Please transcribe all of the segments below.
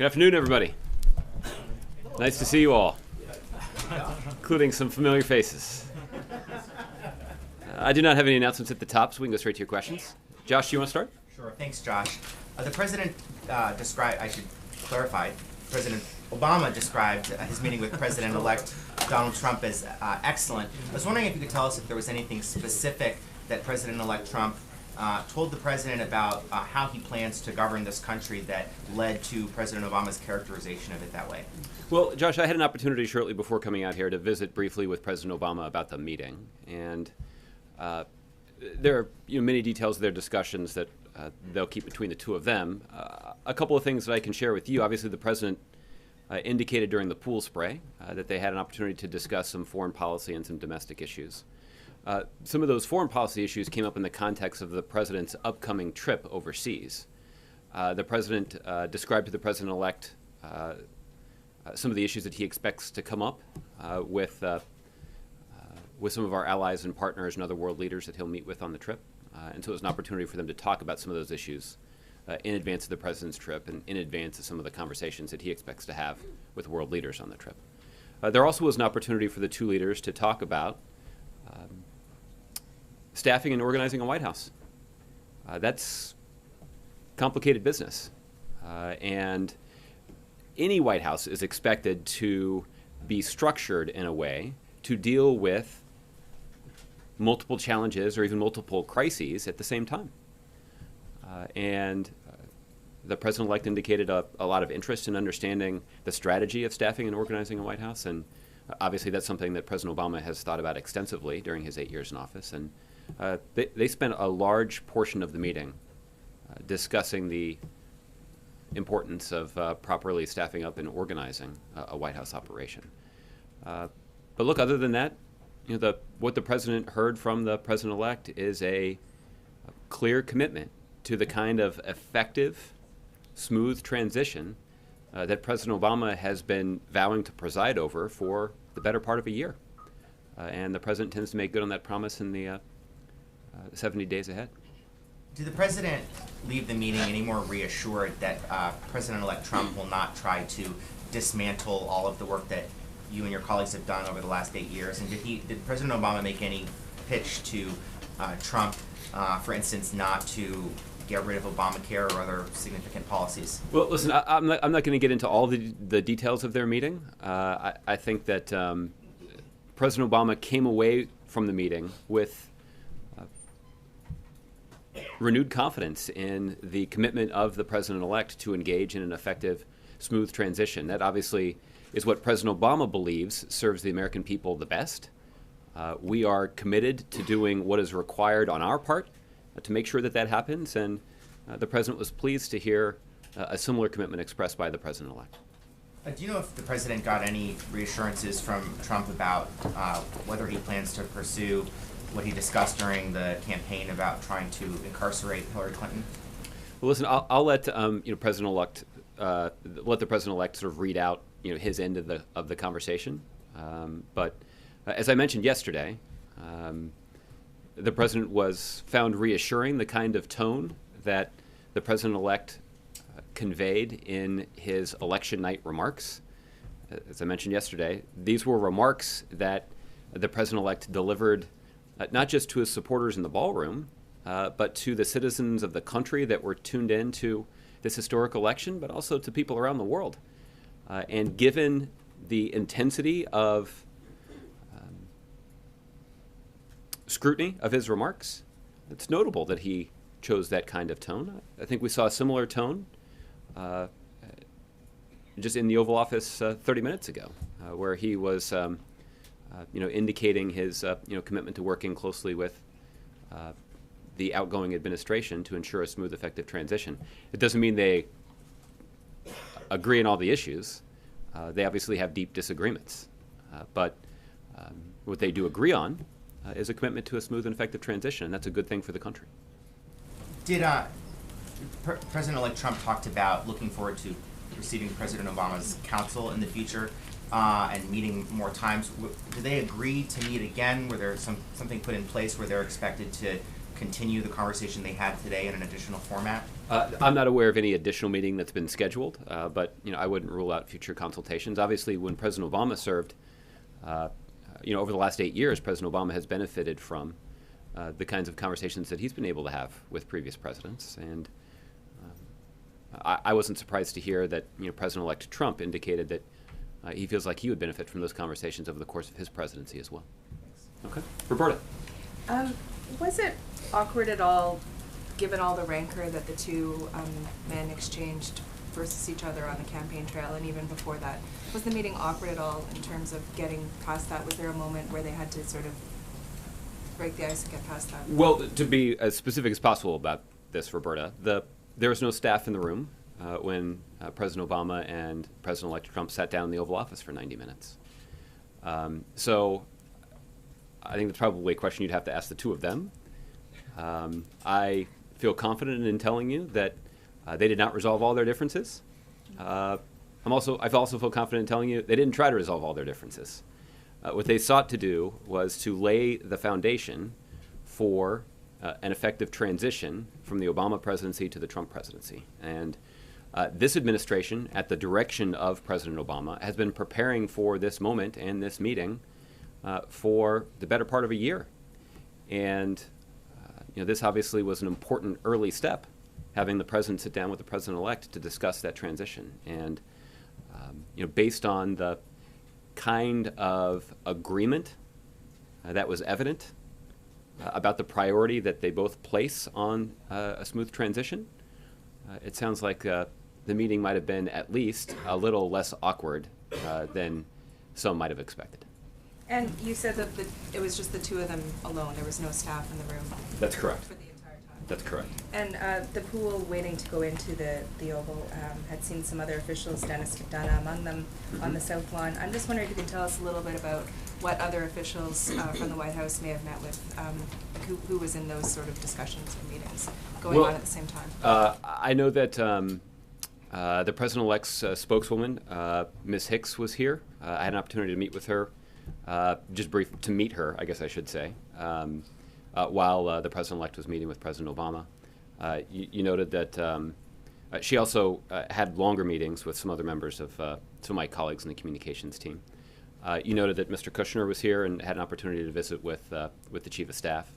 Good afternoon, everybody. Nice to see you all, including some familiar faces. I do not have any announcements at the top, so we can go straight to your questions. Josh, do you want to start? Sure. Thanks, Josh. The president described, I should clarify, President Obama described his meeting with President-elect Donald Trump as excellent. I was wondering if you could tell us if there was anything specific that President-elect Trump told the president about how he plans to govern this country that led to President Obama's characterization of it that way. Well, Josh, I had an opportunity shortly before coming out here to visit briefly with President Obama about the meeting, and there are many details of their discussions that they'll keep between the two of them. A couple of things that I can share with you. Obviously, the president indicated during the pool spray that they had an opportunity to discuss some foreign policy and some domestic issues. Some of those foreign policy issues came up in the context of the president's upcoming trip overseas. The president described to the president-elect some of the issues that he expects to come up with some of our allies and partners and other world leaders that he'll meet with on the trip. And so it was an opportunity for them to talk about some of those issues in advance of the president's trip and in advance of some of the conversations that he expects to have with world leaders on the trip. There also was an opportunity for the two leaders to talk about staffing and organizing a White House. That's complicated business. And any White House is expected to be structured in a way to deal with multiple challenges or even multiple crises at the same time. And the president-elect indicated a lot of interest in understanding the strategy of staffing and organizing a White House. And obviously that's something that President Obama has thought about extensively during his 8 years in office. And they spent a large portion of the meeting discussing the importance of properly staffing up and organizing a White House operation. But look, other than that, what the president heard from the president-elect is a clear commitment to the kind of effective, smooth transition that President Obama has been vowing to preside over for the better part of a year. And the president tends to make good on that promise in the 70 days ahead. Did the president leave the meeting any more reassured that President-elect Trump will not try to dismantle all of the work that you and your colleagues have done over the last 8 years? And did President Obama make any pitch to Trump, for instance, not to get rid of Obamacare or other significant policies? Well, listen, I'm not going to get into all the details of their meeting. I think that President Obama came away from the meeting with renewed confidence in the commitment of the president-elect to engage in an effective, smooth transition. That obviously is what President Obama believes serves the American people the best. We are committed to doing what is required on our part to make sure that that happens, and the president was pleased to hear a similar commitment expressed by the president-elect. Do you know if the president got any reassurances from Trump about whether he plans to pursue what he discussed during the campaign about trying to incarcerate Hillary Clinton? Well, listen, I'll let President-elect let the president-elect sort of read out his end of the conversation. But as I mentioned yesterday, the president was found reassuring the kind of tone that the president-elect conveyed in his election night remarks. As I mentioned yesterday, these were remarks that the president-elect delivered not just to his supporters in the ballroom, but to the citizens of the country that were tuned in to this historic election, but also to people around the world. And given the intensity of scrutiny of his remarks, it's notable that he chose that kind of tone. I think we saw a similar tone just in the Oval Office 30 minutes ago, where he was indicating his commitment to working closely with the outgoing administration to ensure a smooth, effective transition. It doesn't mean they agree on all the issues. They obviously have deep disagreements. But what they do agree on is a commitment to a smooth and effective transition, and that's a good thing for the country. Did President-elect Trump talked about looking forward to receiving President Obama's counsel in the future and meeting more times? Do they agree to meet again? Were there something put in place where they're expected to continue the conversation they had today in an additional format? I'm not aware of any additional meeting that's been scheduled, but I wouldn't rule out future consultations. Obviously, when President Obama served, over the last 8 years, President Obama has benefited from the kinds of conversations that he's been able to have with previous presidents, and I wasn't surprised to hear that President-elect Trump indicated that he feels like he would benefit from those conversations over the course of his presidency as well. Okay, Roberta. Was it awkward at all, given all the rancor that the two men exchanged versus each other on the campaign trail, and even before that? Was the meeting awkward at all in terms of getting past that? Was there a moment where they had to sort of break the ice and get past that? Well, to be as specific as possible about this, Roberta, there was no staff in the room when President Obama and President-elect Trump sat down in the Oval Office for 90 minutes. So I think that's probably a question you'd have to ask the two of them. I feel confident in telling you that they did not resolve all their differences. I also feel confident in telling you they didn't try to resolve all their differences. What they sought to do was to lay the foundation for an effective transition from the Obama presidency to the Trump presidency. And this administration, at the direction of President Obama, has been preparing for this moment and this meeting for the better part of a year. And this obviously was an important early step, having the president sit down with the president-elect to discuss that transition. And based on the kind of agreement that was evident about the priority that they both place on a smooth transition, it sounds like the meeting might have been at least a little less awkward than some might have expected. And you said that it was just the two of them alone. There was no staff in the room. That's correct. For the entire time. That's correct. And the pool waiting to go into the Oval had seen some other officials, Dennis McDonough among them, on the South Lawn. I'm just wondering if you can tell us a little bit about what other officials from the White House may have met with, who was in those sort of discussions or meetings going on at the same time. I know that the President-elect's spokeswoman, Ms. Hicks, was here. I had an opportunity to meet with her. To meet her, I guess I should say, while the President-elect was meeting with President Obama. You noted that she also had longer meetings with some other members of some of my colleagues in the communications team. You noted that Mr. Kushner was here and had an opportunity to visit with the Chief of Staff.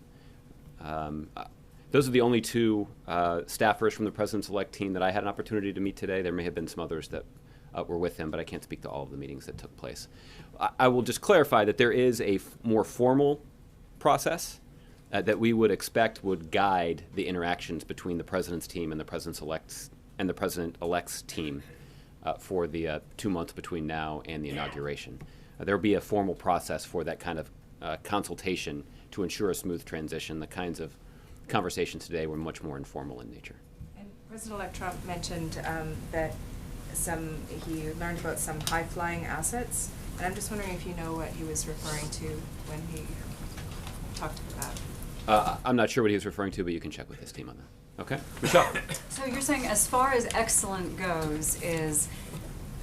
Those are the only two staffers from the President's-elect team that I had an opportunity to meet today. There may have been some others that were with him, but I can't speak to all of the meetings that took place. I will just clarify that there is a more formal process that we would expect would guide the interactions between the President's team and the President-elect's team for the 2 months between now and the inauguration. There will be a formal process for that kind of consultation to ensure a smooth transition. The kinds of conversations today were much more informal in nature. And President-elect Trump mentioned that he learned about some high-flying assets, and I'm just wondering if you know what he was referring to when he talked about that. I'm not sure what he was referring to, but you can check with his team on that. Okay, Michelle. So you're saying, as far as excellent goes, is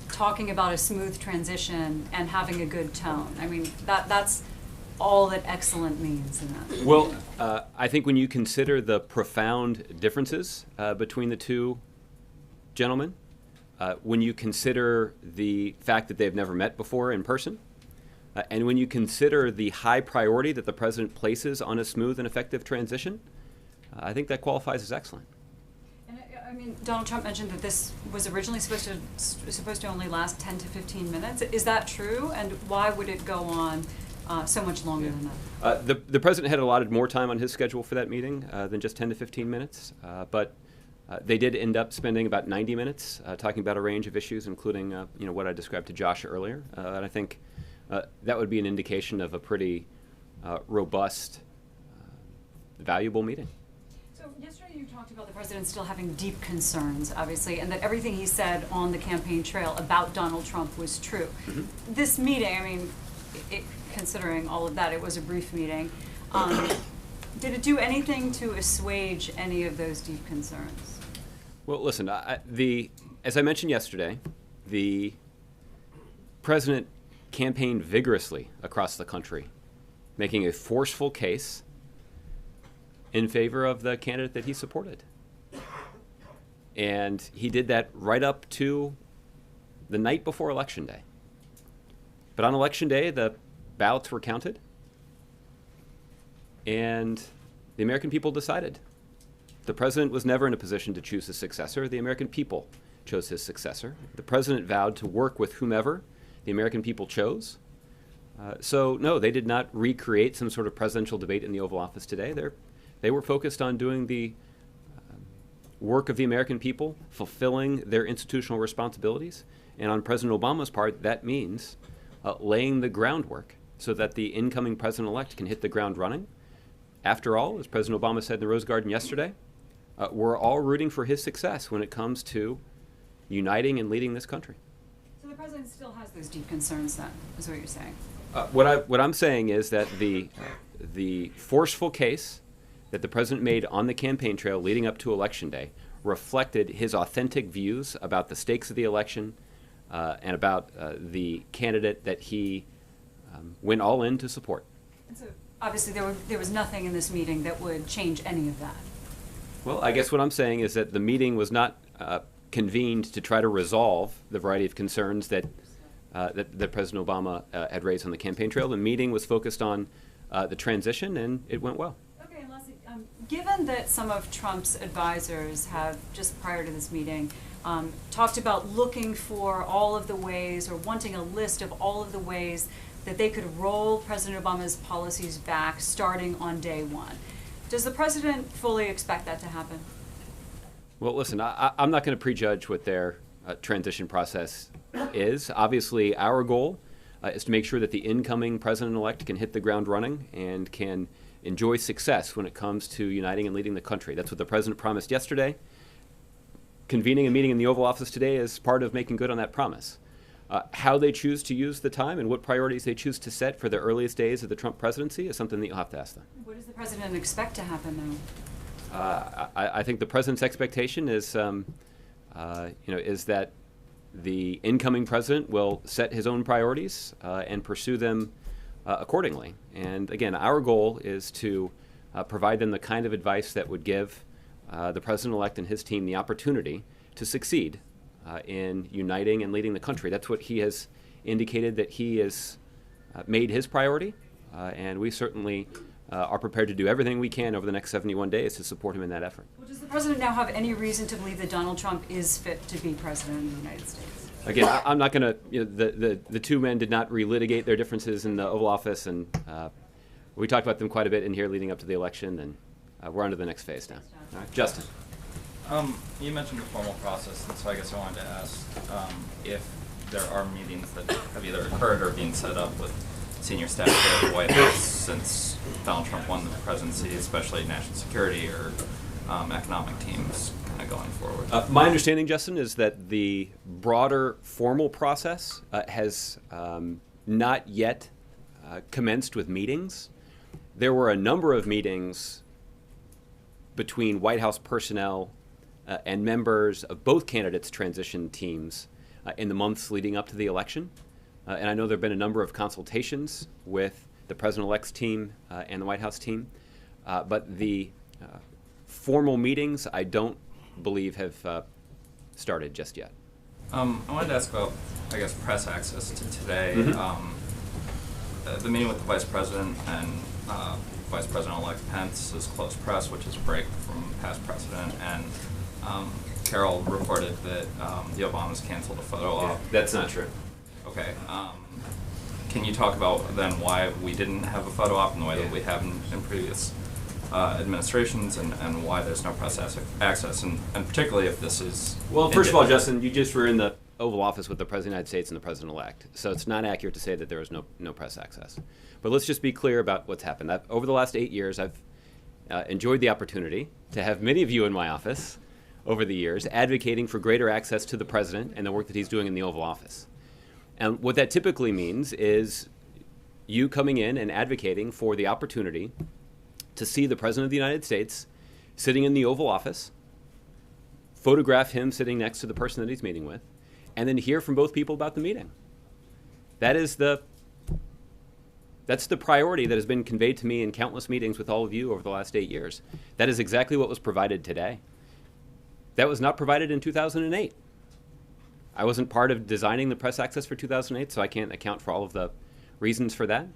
talking about a smooth transition and having a good tone. I mean, that's all that excellent means in that. Well, I think when you consider the profound differences between the two gentlemen, when you consider the fact that they've never met before in person, and when you consider the high priority that the president places on a smooth and effective transition, I think that qualifies as excellent. And I mean, Donald Trump mentioned that this was originally supposed to only last 10 to 15 minutes. Is that true? And why would it go on so much longer than that? The president had allotted more time on his schedule for that meeting than just 10 to 15 minutes, but they did end up spending about 90 minutes talking about a range of issues, including what I described to Josh earlier. And I think that would be an indication of a pretty robust, valuable meeting. So yesterday you talked about the president still having deep concerns, obviously, and that everything he said on the campaign trail about Donald Trump was true. Mm-hmm. This meeting, I mean, considering all of that, it was a brief meeting. Did it do anything to assuage any of those deep concerns? Well, listen, as I mentioned yesterday, the president campaigned vigorously across the country, making a forceful case in favor of the candidate that he supported. And he did that right up to the night before Election Day. But on Election Day, the ballots were counted, and the American people decided. The president was never in a position to choose his successor. The American people chose his successor. The president vowed to work with whomever the American people chose. So no, they did not recreate some sort of presidential debate in the Oval Office today. They were focused on doing the work of the American people, fulfilling their institutional responsibilities. And on President Obama's part, that means laying the groundwork so that the incoming president-elect can hit the ground running. After all, as President Obama said in the Rose Garden yesterday, we're all rooting for his success when it comes to uniting and leading this country. So the president still has those deep concerns then, is what you're saying? What I'm saying is that the forceful case that the president made on the campaign trail leading up to Election Day reflected his authentic views about the stakes of the election and about the candidate that he went all in to support. And so obviously there was nothing in this meeting that would change any of that. Well, I guess what I'm saying is that the meeting was not convened to try to resolve the variety of concerns that President Obama had raised on the campaign trail. The meeting was focused on the transition, and it went well. Okay, and lastly, given that some of Trump's advisors have, just prior to this meeting, talked about looking for all of the ways or wanting a list of all of the ways that they could roll President Obama's policies back starting on day one. Does the president fully expect that to happen? Well, listen, I'm not going to prejudge what their transition process is. Obviously, our goal is to make sure that the incoming president-elect can hit the ground running and can enjoy success when it comes to uniting and leading the country. That's what the president promised yesterday. Convening a meeting in the Oval Office today is part of making good on that promise. How they choose to use the time and what priorities they choose to set for the earliest days of the Trump presidency is something that you'll have to ask them. What does the president expect to happen, though? I think the president's expectation is, is that the incoming president will set his own priorities and pursue them accordingly. And again, our goal is to provide them the kind of advice that would give the president-elect and his team the opportunity to succeed in uniting and leading the country. That's what he has indicated that he has made his priority, and we certainly are prepared to do everything we can over the next 71 days to support him in that effort. Well, does the president now have any reason to believe that Donald Trump is fit to be president of the United States? Again, I'm not going to, the two men did not relitigate their differences in the Oval Office, and we talked about them quite a bit in here leading up to the election, and we're on to the next phase now. All right, Justin. You mentioned the formal process, and so I guess I wanted to ask if there are meetings that have either occurred or being set up with senior staff here at the White House since Donald Trump won the presidency, especially national security or economic teams kind of going forward. My understanding, Justin, is that the broader formal process has not yet commenced with meetings. There were a number of meetings between White House personnel and members of both candidates' transition teams in the months leading up to the election. And I know there have been a number of consultations with the president-elect's team and the White House team. But the formal meetings, I don't believe have started just yet. I wanted to ask about, I guess, press access to today. The meeting with the Vice President and Vice President-elect Pence is close press, which is a break from past precedent. And Carol reported that the Obamas canceled a photo op. That's not true. Okay. Can you talk about then why we didn't have a photo op in the way that we have in previous administrations, and why there's no press access, and particularly if this is... Well, first of all, Justin, you just were in the Oval Office with the President of the United States and the President-elect, so it's not accurate to say that there was no press access. But let's just be clear about what's happened. Over the last 8 years, I've enjoyed the opportunity to have many of you in my office over the years advocating for greater access to the President and the work that he's doing in the Oval Office. And what that typically means is you coming in and advocating for the opportunity to see the President of the United States sitting in the Oval Office, photograph him sitting next to the person that he's meeting with, and then hear from both people about the meeting. That's That's the priority that has been conveyed to me in countless meetings with all of you over the last 8 years. That is exactly what was provided today. That was not provided in 2008. I wasn't part of designing the press access for 2008, so I can't account for all of the reasons for that.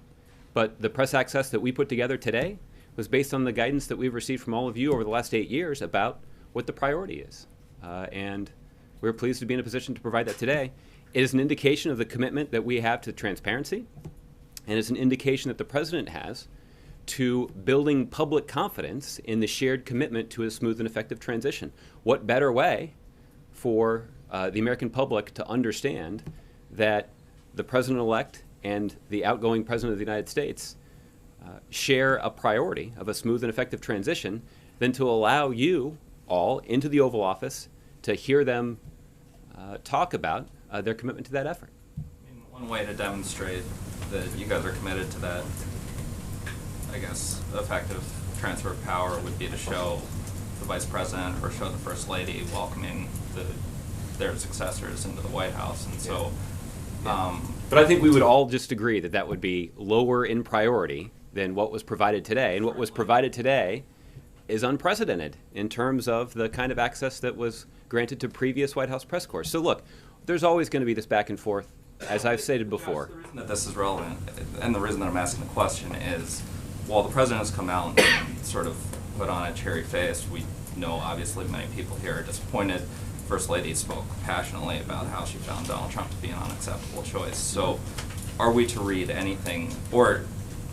But the press access that we put together today was based on the guidance that we've received from all of you over the last 8 years about what the priority is. And we're pleased to be in a position to provide that today. It is an indication of the commitment that we have to transparency, and it's an indication that the President has to building public confidence in the shared commitment to a smooth and effective transition. What better way for the American public to understand that the President-elect and the outgoing President of the United States share a priority of a smooth and effective transition than to allow you all into the Oval Office to hear them talk about their commitment to that effort. I mean, one way to demonstrate that you guys are committed to that, I guess, effective transfer of power would be to show the Vice President or show the First Lady welcoming their successors into the White House. And so, but I think we would all just agree that that would be lower in priority than what was provided today. And what was provided today is unprecedented in terms of the kind of access that was granted to previous White House press corps. So look, there's always going to be this back and forth, as I've stated before. The reason that this is relevant, and the reason that I'm asking the question is, while the President has come out and sort of put on a cherry face, we know obviously many people here are disappointed. First Lady spoke passionately about how she found Donald Trump to be an unacceptable choice. So are we to read anything, or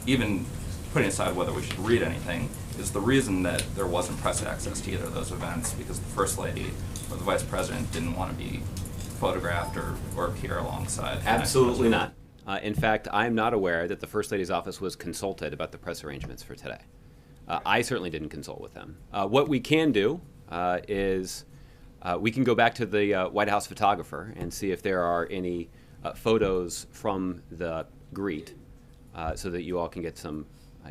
even putting aside whether we should read anything, is the reason that there wasn't press access to either of those events because the First Lady or the Vice President didn't want to be photographed or appear alongside? Absolutely not. In fact, I'm not aware that the First Lady's office was consulted about the press arrangements for today. I certainly didn't consult with them. What we can do is we can go back to the White House photographer and see if there are any photos from the greet so that you all can get some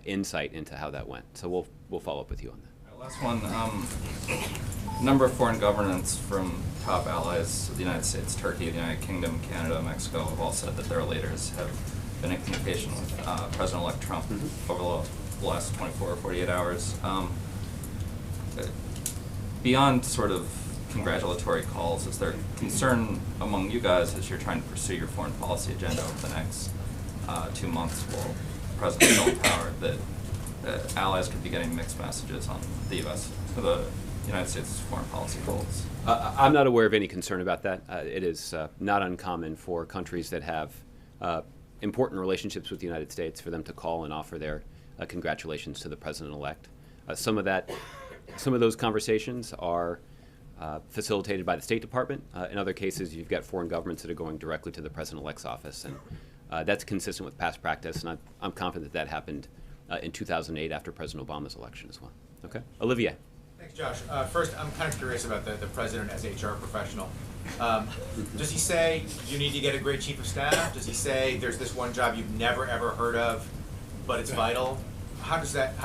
insight into how that went. So we'll follow up with you on that. Last one, number of foreign governments from top allies of the United States, Turkey, the United Kingdom, Canada, Mexico have all said that their leaders have been in communication with President-elect Trump over the last 24 or 48 hours. Beyond sort of congratulatory calls, is there concern among you guys as you're trying to pursue your foreign policy agenda over the next 2 months while the President's still in power that allies could be getting mixed messages on the United States' foreign policy goals? I'm not aware of any concern about that. It is not uncommon for countries that have important relationships with the United States for them to call and offer their congratulations to the President-elect. Some of those conversations are facilitated by the State Department. In other cases, you've got foreign governments that are going directly to the President-elect's office, and that's consistent with past practice, and I'm confident that happened in 2008 after President Obama's election as well. Okay, Olivier. Thanks, Josh. First, I'm kind of curious about the President as HR professional. Does he say you need to get a great chief of staff? Does he say there's this one job you've never ever heard of, but it's vital? How does that,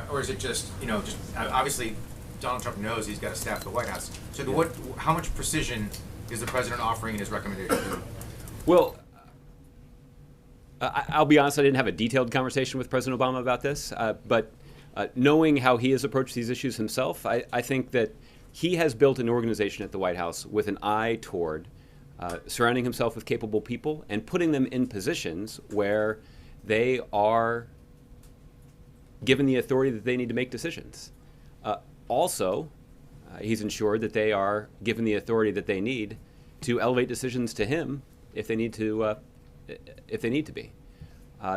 or is it just, just obviously Donald Trump knows he's got to staff the White House. So how much precision is the President offering in his recommendation? Well, I'll be honest, I didn't have a detailed conversation with President Obama about this, but knowing how he has approached these issues himself, I think that he has built an organization at the White House with an eye toward surrounding himself with capable people and putting them in positions where they are given the authority that they need to make decisions. Also, he's ensured that they are given the authority that they need to elevate decisions to him if they need to be.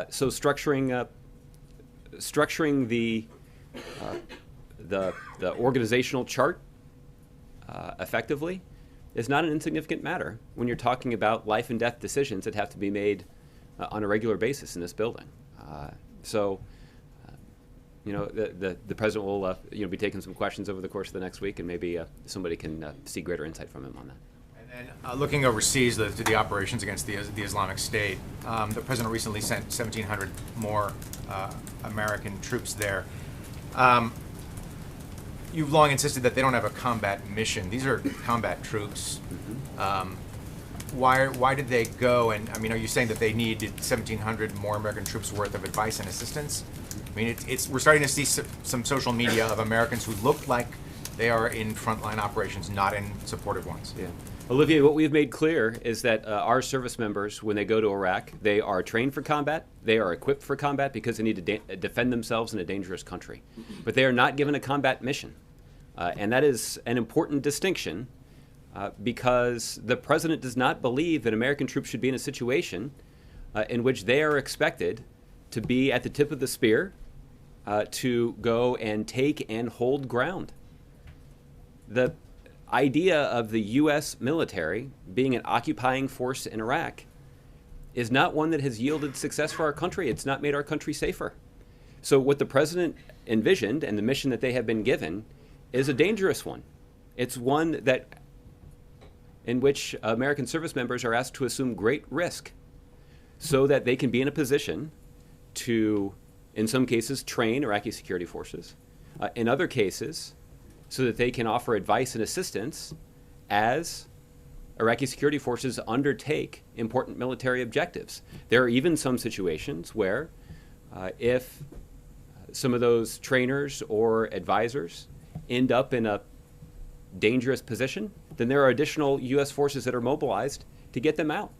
So structuring the organizational chart effectively is not an insignificant matter when you're talking about life and death decisions that have to be made on a regular basis in this building. The president will be taking some questions over the course of the next week, and maybe somebody can see greater insight from him on that. And then looking overseas to the operations against the Islamic State, the president recently sent 1,700 more American troops there. You've long insisted that they don't have a combat mission. These are combat troops. why did they go? And I mean, are you saying that they needed 1,700 more American troops worth of advice and assistance? I mean, we're starting to see some social media of Americans who look like they are in frontline operations, not in supportive ones. Yeah. Olivier, what we've made clear is that our service members, when they go to Iraq, they are trained for combat, they are equipped for combat because they need to defend themselves in a dangerous country. But they are not given a combat mission. And that is an important distinction because the president does not believe that American troops should be in a situation in which they are expected to be at the tip of the spear to go and take and hold ground. The idea of the U.S. military being an occupying force in Iraq is not one that has yielded success for our country. It's not made our country safer. So what the president envisioned and the mission that they have been given is a dangerous one. It's one that in which American service members are asked to assume great risk so that they can be in a position to, in some cases, train Iraqi security forces. In other cases, so that they can offer advice and assistance as Iraqi security forces undertake important military objectives. There are even some situations where if some of those trainers or advisors end up in a dangerous position, then there are additional U.S. forces that are mobilized to get them out.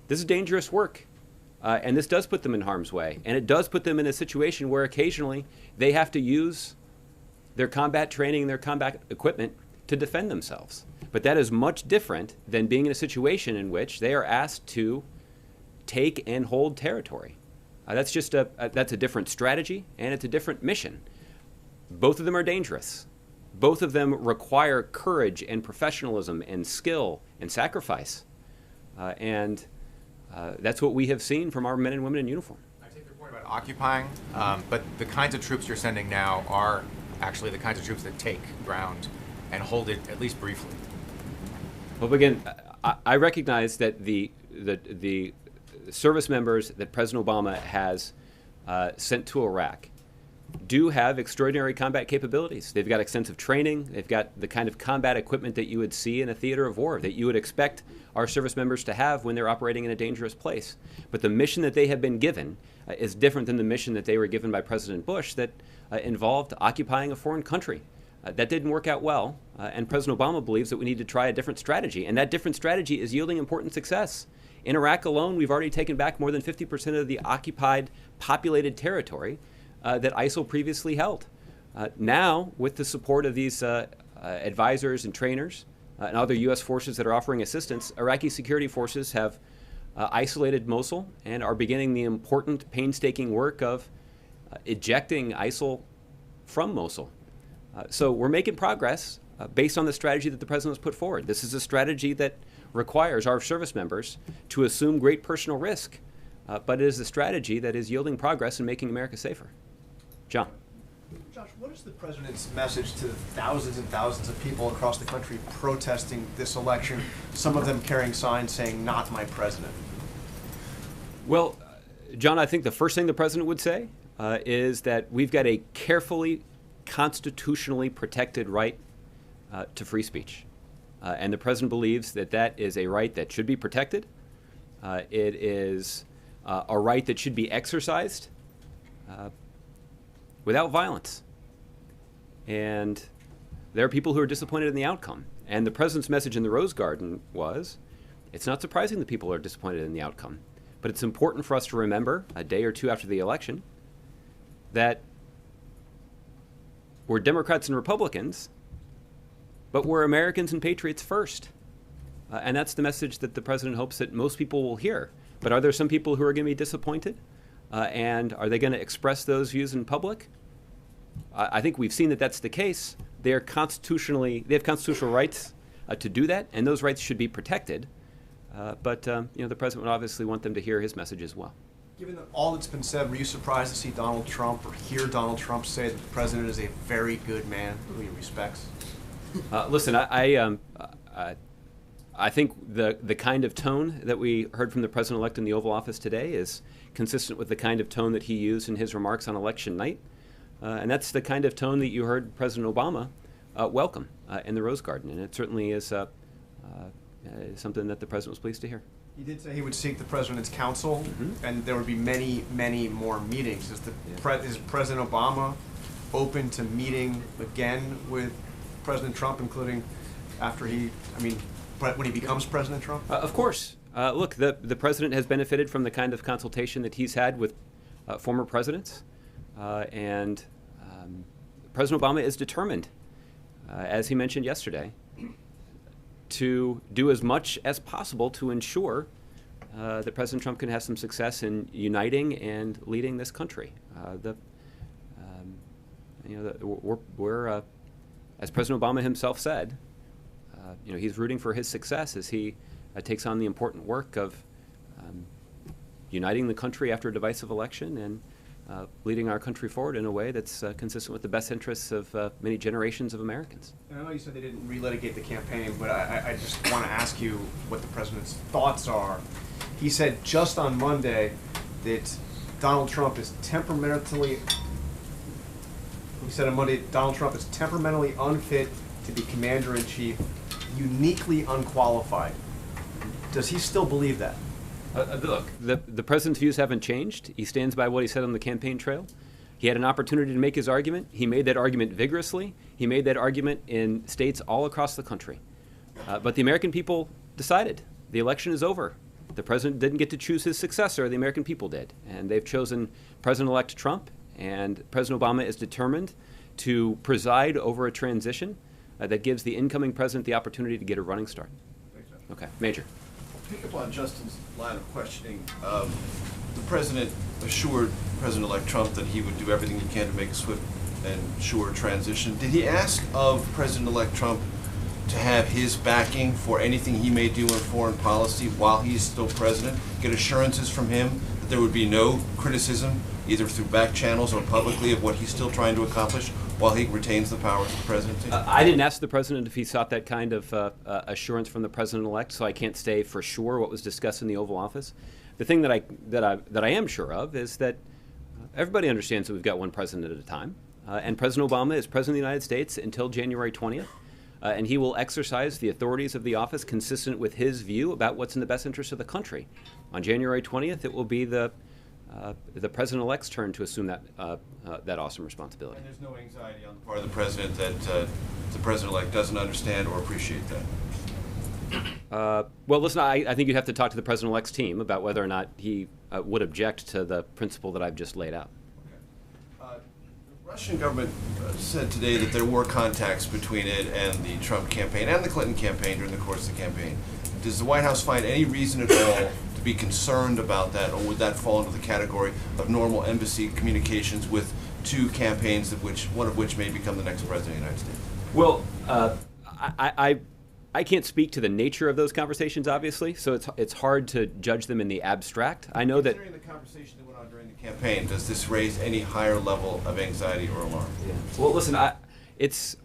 This is dangerous work, and this does put them in harm's way, and it does put them in a situation where occasionally they have to use their combat training and their combat equipment to defend themselves. But that is much different than being in a situation in which they are asked to take and hold territory. That's a different strategy, and it's a different mission. Both of them are dangerous. Both of them require courage and professionalism and skill and sacrifice. And that's what we have seen from our men and women in uniform. I take your point about occupying, but the kinds of troops you're sending now are actually the kinds of troops that take ground and hold it at least briefly. Well, again, I recognize that the service members that President Obama has sent to Iraq do have extraordinary combat capabilities. They've got extensive training. They've got the kind of combat equipment that you would see in a theater of war, that you would expect our service members to have when they're operating in a dangerous place. But the mission that they have been given is different than the mission that they were given by President Bush that involved occupying a foreign country. That didn't work out well, and President Obama believes that we need to try a different strategy, and that different strategy is yielding important success. In Iraq alone, we've already taken back more than 50% of the occupied, populated territory that ISIL previously held. Now, with the support of these advisors and trainers and other U.S. forces that are offering assistance, Iraqi security forces have isolated Mosul and are beginning the important, painstaking work of ejecting ISIL from Mosul. So we're making progress based on the strategy that the president has put forward. This is a strategy that requires our service members to assume great personal risk, but it is a strategy that is yielding progress and making America safer. John. Josh, what is the president's message to the thousands and thousands of people across the country protesting this election, some of them carrying signs saying, "Not my president"? Well, John, I think the first thing the president would say is that we've got a carefully, constitutionally protected right to free speech. And the president believes that that is a right that should be protected. It is a right that should be exercised without violence. And there are people who are disappointed in the outcome. And the president's message in the Rose Garden was, it's not surprising that people are disappointed in the outcome, but it's important for us to remember a day or two after the election that we're Democrats and Republicans, but we're Americans and patriots first. And that's the message that the president hopes that most people will hear. But are there some people who are going to be disappointed? And are they going to express those views in public? I think we've seen that that's the case. They have constitutional rights to do that, and those rights should be protected. But the president would obviously want them to hear his message as well. Given all that's been said, were you surprised to see Donald Trump or hear Donald Trump say that the president is a very good man who he respects? Listen, I think the kind of tone that we heard from the president-elect in the Oval Office today is consistent with the kind of tone that he used in his remarks on election night. And that's the kind of tone that you heard President Obama welcome in the Rose Garden. And it certainly is is something that the president was pleased to hear. He did say he would seek the president's counsel, and there would be many, many more meetings. Is President Obama open to meeting again with President Trump, including after when he becomes President Trump? Of course. Look, the president has benefited from the kind of consultation that he's had with former presidents, and President Obama is determined, as he mentioned yesterday, to do as much as possible to ensure that President Trump can have some success in uniting and leading this country. We're as President Obama himself said, he's rooting for his success as he takes on the important work of uniting the country after a divisive election and leading our country forward in a way that's consistent with the best interests of many generations of Americans. And I know you said they didn't relitigate the campaign, but I just want to ask you what the president's thoughts are. He said just on Monday that Donald Trump is temperamentally unfit to be commander-in-chief, uniquely unqualified. Does he still believe that? Look, the president's views haven't changed. He stands by what he said on the campaign trail. He had an opportunity to make his argument. He made that argument vigorously. He made that argument in states all across the country. But the American people decided. The election is over. The president didn't get to choose his successor. The American people did. And they've chosen President-elect Trump. And President Obama is determined to preside over a transition that gives the incoming president the opportunity to get a running start. Okay, Major. Pick up on Justin's line of questioning. The president assured President-elect Trump that he would do everything he can to make a swift and sure transition. Did he ask of President-elect Trump to have his backing for anything he may do in foreign policy while he's still president? Get assurances from him that there would be no criticism, either through back channels or publicly, of what he's still trying to accomplish while he retains the powers of the presidency? I didn't ask the president if he sought that kind of assurance from the president-elect, so I can't say for sure what was discussed in the Oval Office. The thing that I am sure of is that everybody understands that we've got one president at a time, and President Obama is president of the United States until January 20th, and he will exercise the authorities of the office consistent with his view about what's in the best interest of the country. On January 20th, it will be the president-elect's turn to assume that awesome responsibility. And there's no anxiety on the part of the president that the president-elect doesn't understand or appreciate that? Well, listen, I think you'd have to talk to the president-elect's team about whether or not he would object to the principle that I've just laid out. Okay. The Russian government said today that there were contacts between it and the Trump campaign and the Clinton campaign during the course of the campaign. Does the White House find any reason at all to be concerned about that, or would that fall into the category of normal embassy communications with two campaigns, one of which may become the next president of the United States? Well, I can't speak to the nature of those conversations, obviously, so it's hard to judge them in the abstract. I know that. Considering the conversation that went on during the campaign, does this raise any higher level of anxiety or alarm? Yeah. Well, listen, it's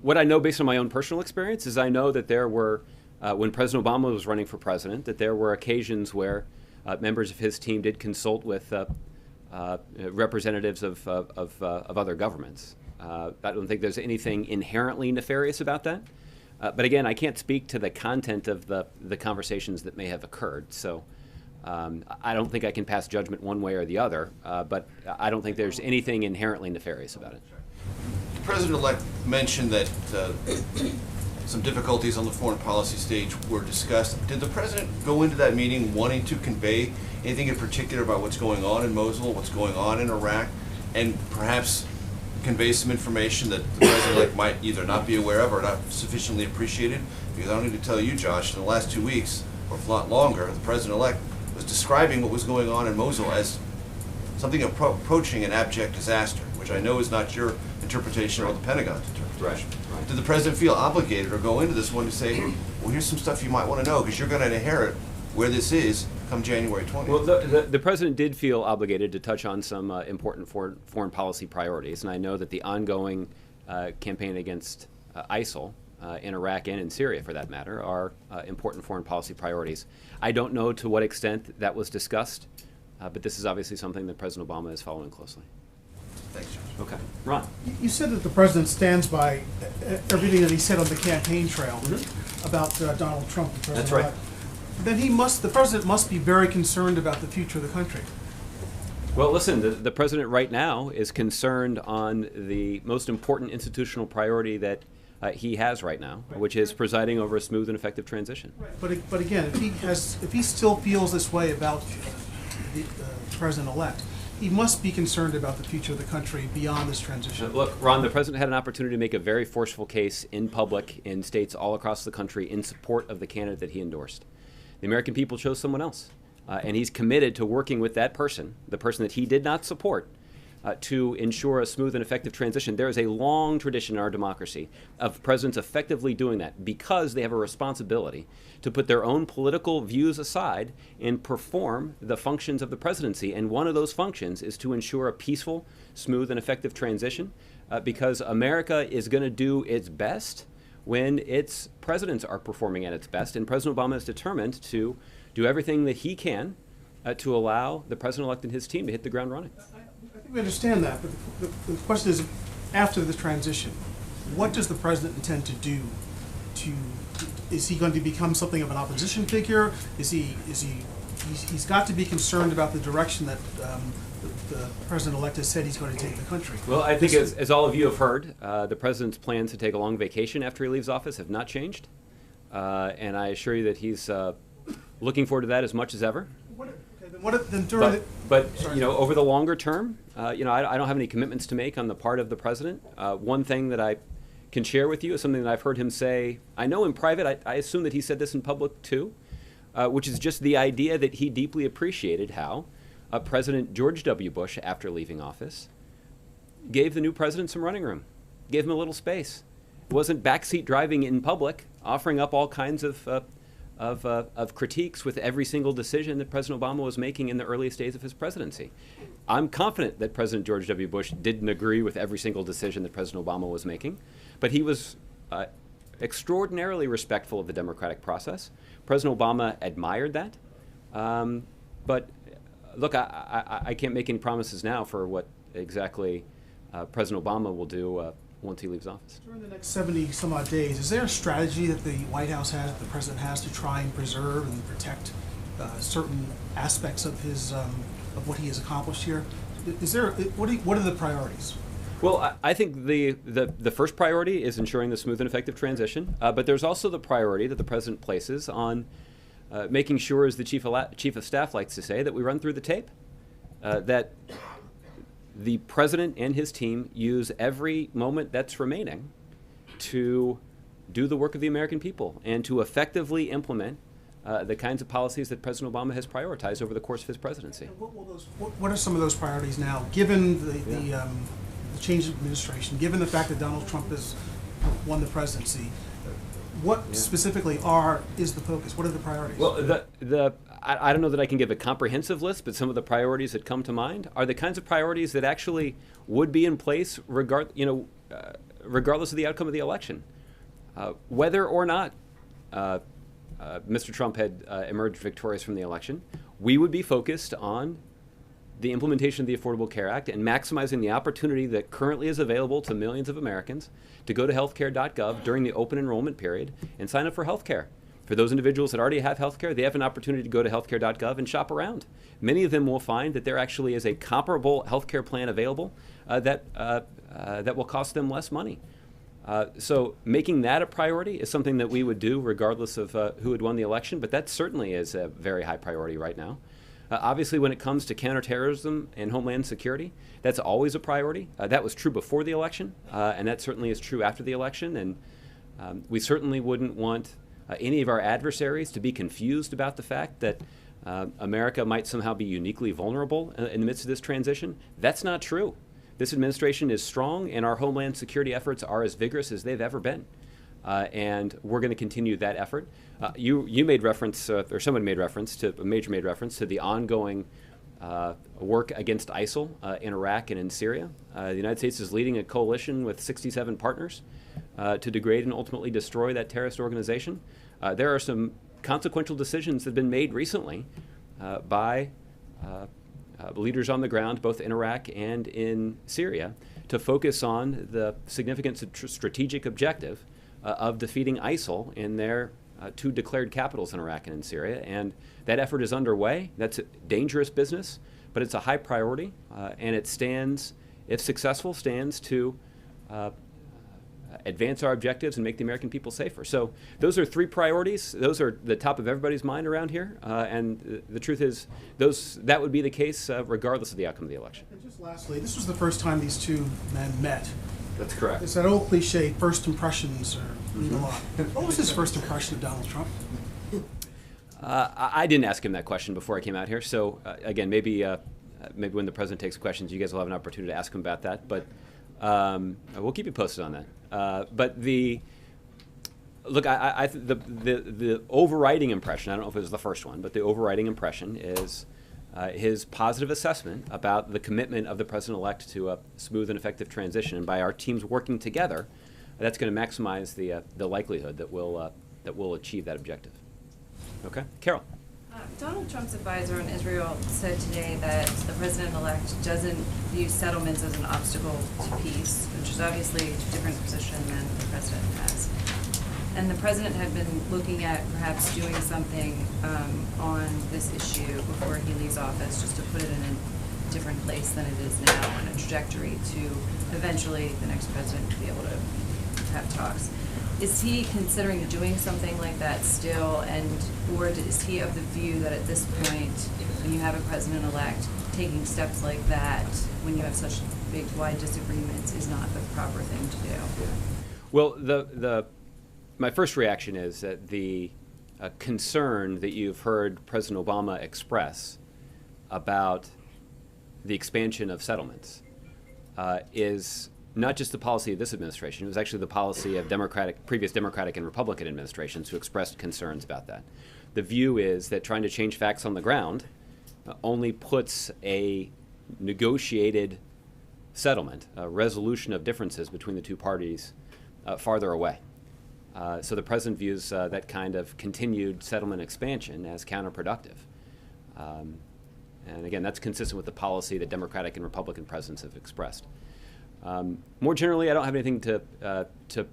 what I know based on my own personal experience is I know that there were, when President Obama was running for president, that there were occasions where members of his team did consult with representatives of other governments. I don't think there's anything inherently nefarious about that. But again, I can't speak to the content of the conversations that may have occurred. So I don't think I can pass judgment one way or the other. But I don't think there's anything inherently nefarious about it. The president-elect mentioned that some difficulties on the foreign policy stage were discussed. Did the president go into that meeting wanting to convey anything in particular about what's going on in Mosul, what's going on in Iraq, and perhaps convey some information that the president-elect might either not be aware of or not sufficiently appreciated? Because I don't need to tell you, Josh, in the last 2 weeks, or if not longer, the president-elect was describing what was going on in Mosul as something approaching an abject disaster, which I know is not your interpretation or the Pentagon's interpretation. Right. Did the president feel obligated or go into this one to say, well, here's some stuff you might want to know because you're going to inherit where this is come January 20th? Well, the president did feel obligated to touch on some important foreign policy priorities, and I know that the ongoing campaign against ISIL in Iraq and in Syria, for that matter, are important foreign policy priorities. I don't know to what extent that was discussed, but this is obviously something that President Obama is following closely. Thanks, Josh. Okay. Ron. You said that the president stands by everything that he said on the campaign trail. about Donald Trump, the president. That's right. Then the president must be very concerned about the future of the country. Well, listen, the president right now is concerned on the most important institutional priority that he has right now, which is presiding over a smooth and effective transition. But again, if he still feels this way about the president-elect, he must be concerned about the future of the country beyond this transition. Look, Ron, the president had an opportunity to make a very forceful case in public in states all across the country in support of the candidate that he endorsed. The American people chose someone else, and he's committed to working with that person, the person that he did not support, to ensure a smooth and effective transition. There is a long tradition in our democracy of presidents effectively doing that because they have a responsibility to put their own political views aside and perform the functions of the presidency. And one of those functions is to ensure a peaceful, smooth, and effective transition because America is going to do its best when its presidents are performing at its best. And President Obama is determined to do everything that he can to allow the president-elect and his team to hit the ground running. I think we understand that, but the question is, after the transition, what does the president intend to do? Is he going to become something of an opposition figure? He's got to be concerned about the direction that the president-elect has said he's going to take the country. Well, I think as all of you have heard, the president's plans to take a long vacation after he leaves office have not changed, and I assure you that he's looking forward to that as much as ever. But you know, over the longer term, you know, I don't have any commitments to make on the part of the president. One thing that I can share with you is something that I've heard him say. I know in private, I assume that he said this in public too, which is just the idea that he deeply appreciated how President George W. Bush, after leaving office, gave the new president some running room, gave him a little space. It wasn't backseat driving in public, offering up all kinds of critiques with every single decision that President Obama was making in the earliest days of his presidency. I'm confident that President George W. Bush didn't agree with every single decision that President Obama was making, but he was extraordinarily respectful of the democratic process. President Obama admired that. But look, I can't make any promises now for what exactly President Obama will do once he leaves office. During the next 70 some odd days, is there a strategy that the White House has, that the president has, to try and preserve and protect certain aspects of his of what he has accomplished here? Is there what are the priorities? Well, I think the first priority is ensuring the smooth and effective transition, but there's also the priority that the president places on making sure, as the chief of staff likes to say, that we run through the tape, that the president and his team use every moment that's remaining to do the work of the American people and to effectively implement the kinds of policies that President Obama has prioritized over the course of his presidency. What are some of those priorities now, given the change of administration, given the fact that Donald Trump has won the presidency? What specifically is the focus? What are the priorities? Well, I don't know that I can give a comprehensive list, but some of the priorities that come to mind are the kinds of priorities that actually would be in place regardless of the outcome of the election. Whether or not Mr. Trump had emerged victorious from the election, we would be focused on the implementation of the Affordable Care Act and maximizing the opportunity that currently is available to millions of Americans to go to healthcare.gov during the open enrollment period and sign up for healthcare. For those individuals that already have healthcare, they have an opportunity to go to healthcare.gov and shop around. Many of them will find that there actually is a comparable healthcare plan available that will cost them less money. So making that a priority is something that we would do regardless of who had won the election, but that certainly is a very high priority right now. Obviously, when it comes to counterterrorism and homeland security, that's always a priority. That was true before the election, and that certainly is true after the election. And we certainly wouldn't want any of our adversaries to be confused about the fact that America might somehow be uniquely vulnerable in the midst of this transition. That's not true. This administration is strong, and our homeland security efforts are as vigorous as they've ever been. And we're going to continue that effort. You made reference, or someone made reference to, a major made reference to the ongoing work against ISIL in Iraq and in Syria. The United States is leading a coalition with 67 partners to degrade and ultimately destroy that terrorist organization. There are some consequential decisions that have been made recently by leaders on the ground, both in Iraq and in Syria, to focus on the significant strategic objective of defeating ISIL in their two declared capitals in Iraq and in Syria. And that effort is underway. That's a dangerous business, but it's a high priority, and it stands, if successful, stands to advance our objectives and make the American people safer. So those are three priorities. Those are the top of everybody's mind around here. And the truth is, that would be the case regardless of the outcome of the election. And just lastly, this was the first time these two men met. That's correct. It's that old cliche, first impressions mean a lot. What was his first impression of Donald Trump? I didn't ask him that question before I came out here. So again, maybe when the president takes questions, you guys will have an opportunity to ask him about that. But we'll keep you posted on that. But the overriding impression, I don't know if it was the first one, but the overriding impression is his positive assessment about the commitment of the president-elect to a smooth and effective transition. And by our teams working together, that's going to maximize the likelihood that we'll achieve that objective. Okay, Carol. Donald Trump's advisor on Israel said today that the president-elect doesn't view settlements as an obstacle to peace, which is obviously a different position than the president has. And the president had been looking at perhaps doing something on this issue before he leaves office, just to put it in a different place than it is now, and a trajectory to eventually the next president to be able to have talks. Is he considering doing something like that still, or is he of the view that at this point, when you have a president-elect, taking steps like that, when you have such big, wide disagreements, is not the proper thing to do? Well, my first reaction is that the concern that you've heard President Obama express about the expansion of settlements is not just the policy of this administration. It was actually the policy of previous Democratic and Republican administrations who expressed concerns about that. The view is that trying to change facts on the ground only puts a negotiated settlement, a resolution of differences between the two parties, farther away. So the president views that kind of continued settlement expansion as counterproductive. And again, that's consistent with the policy that Democratic and Republican presidents have expressed. More generally, I don't have anything to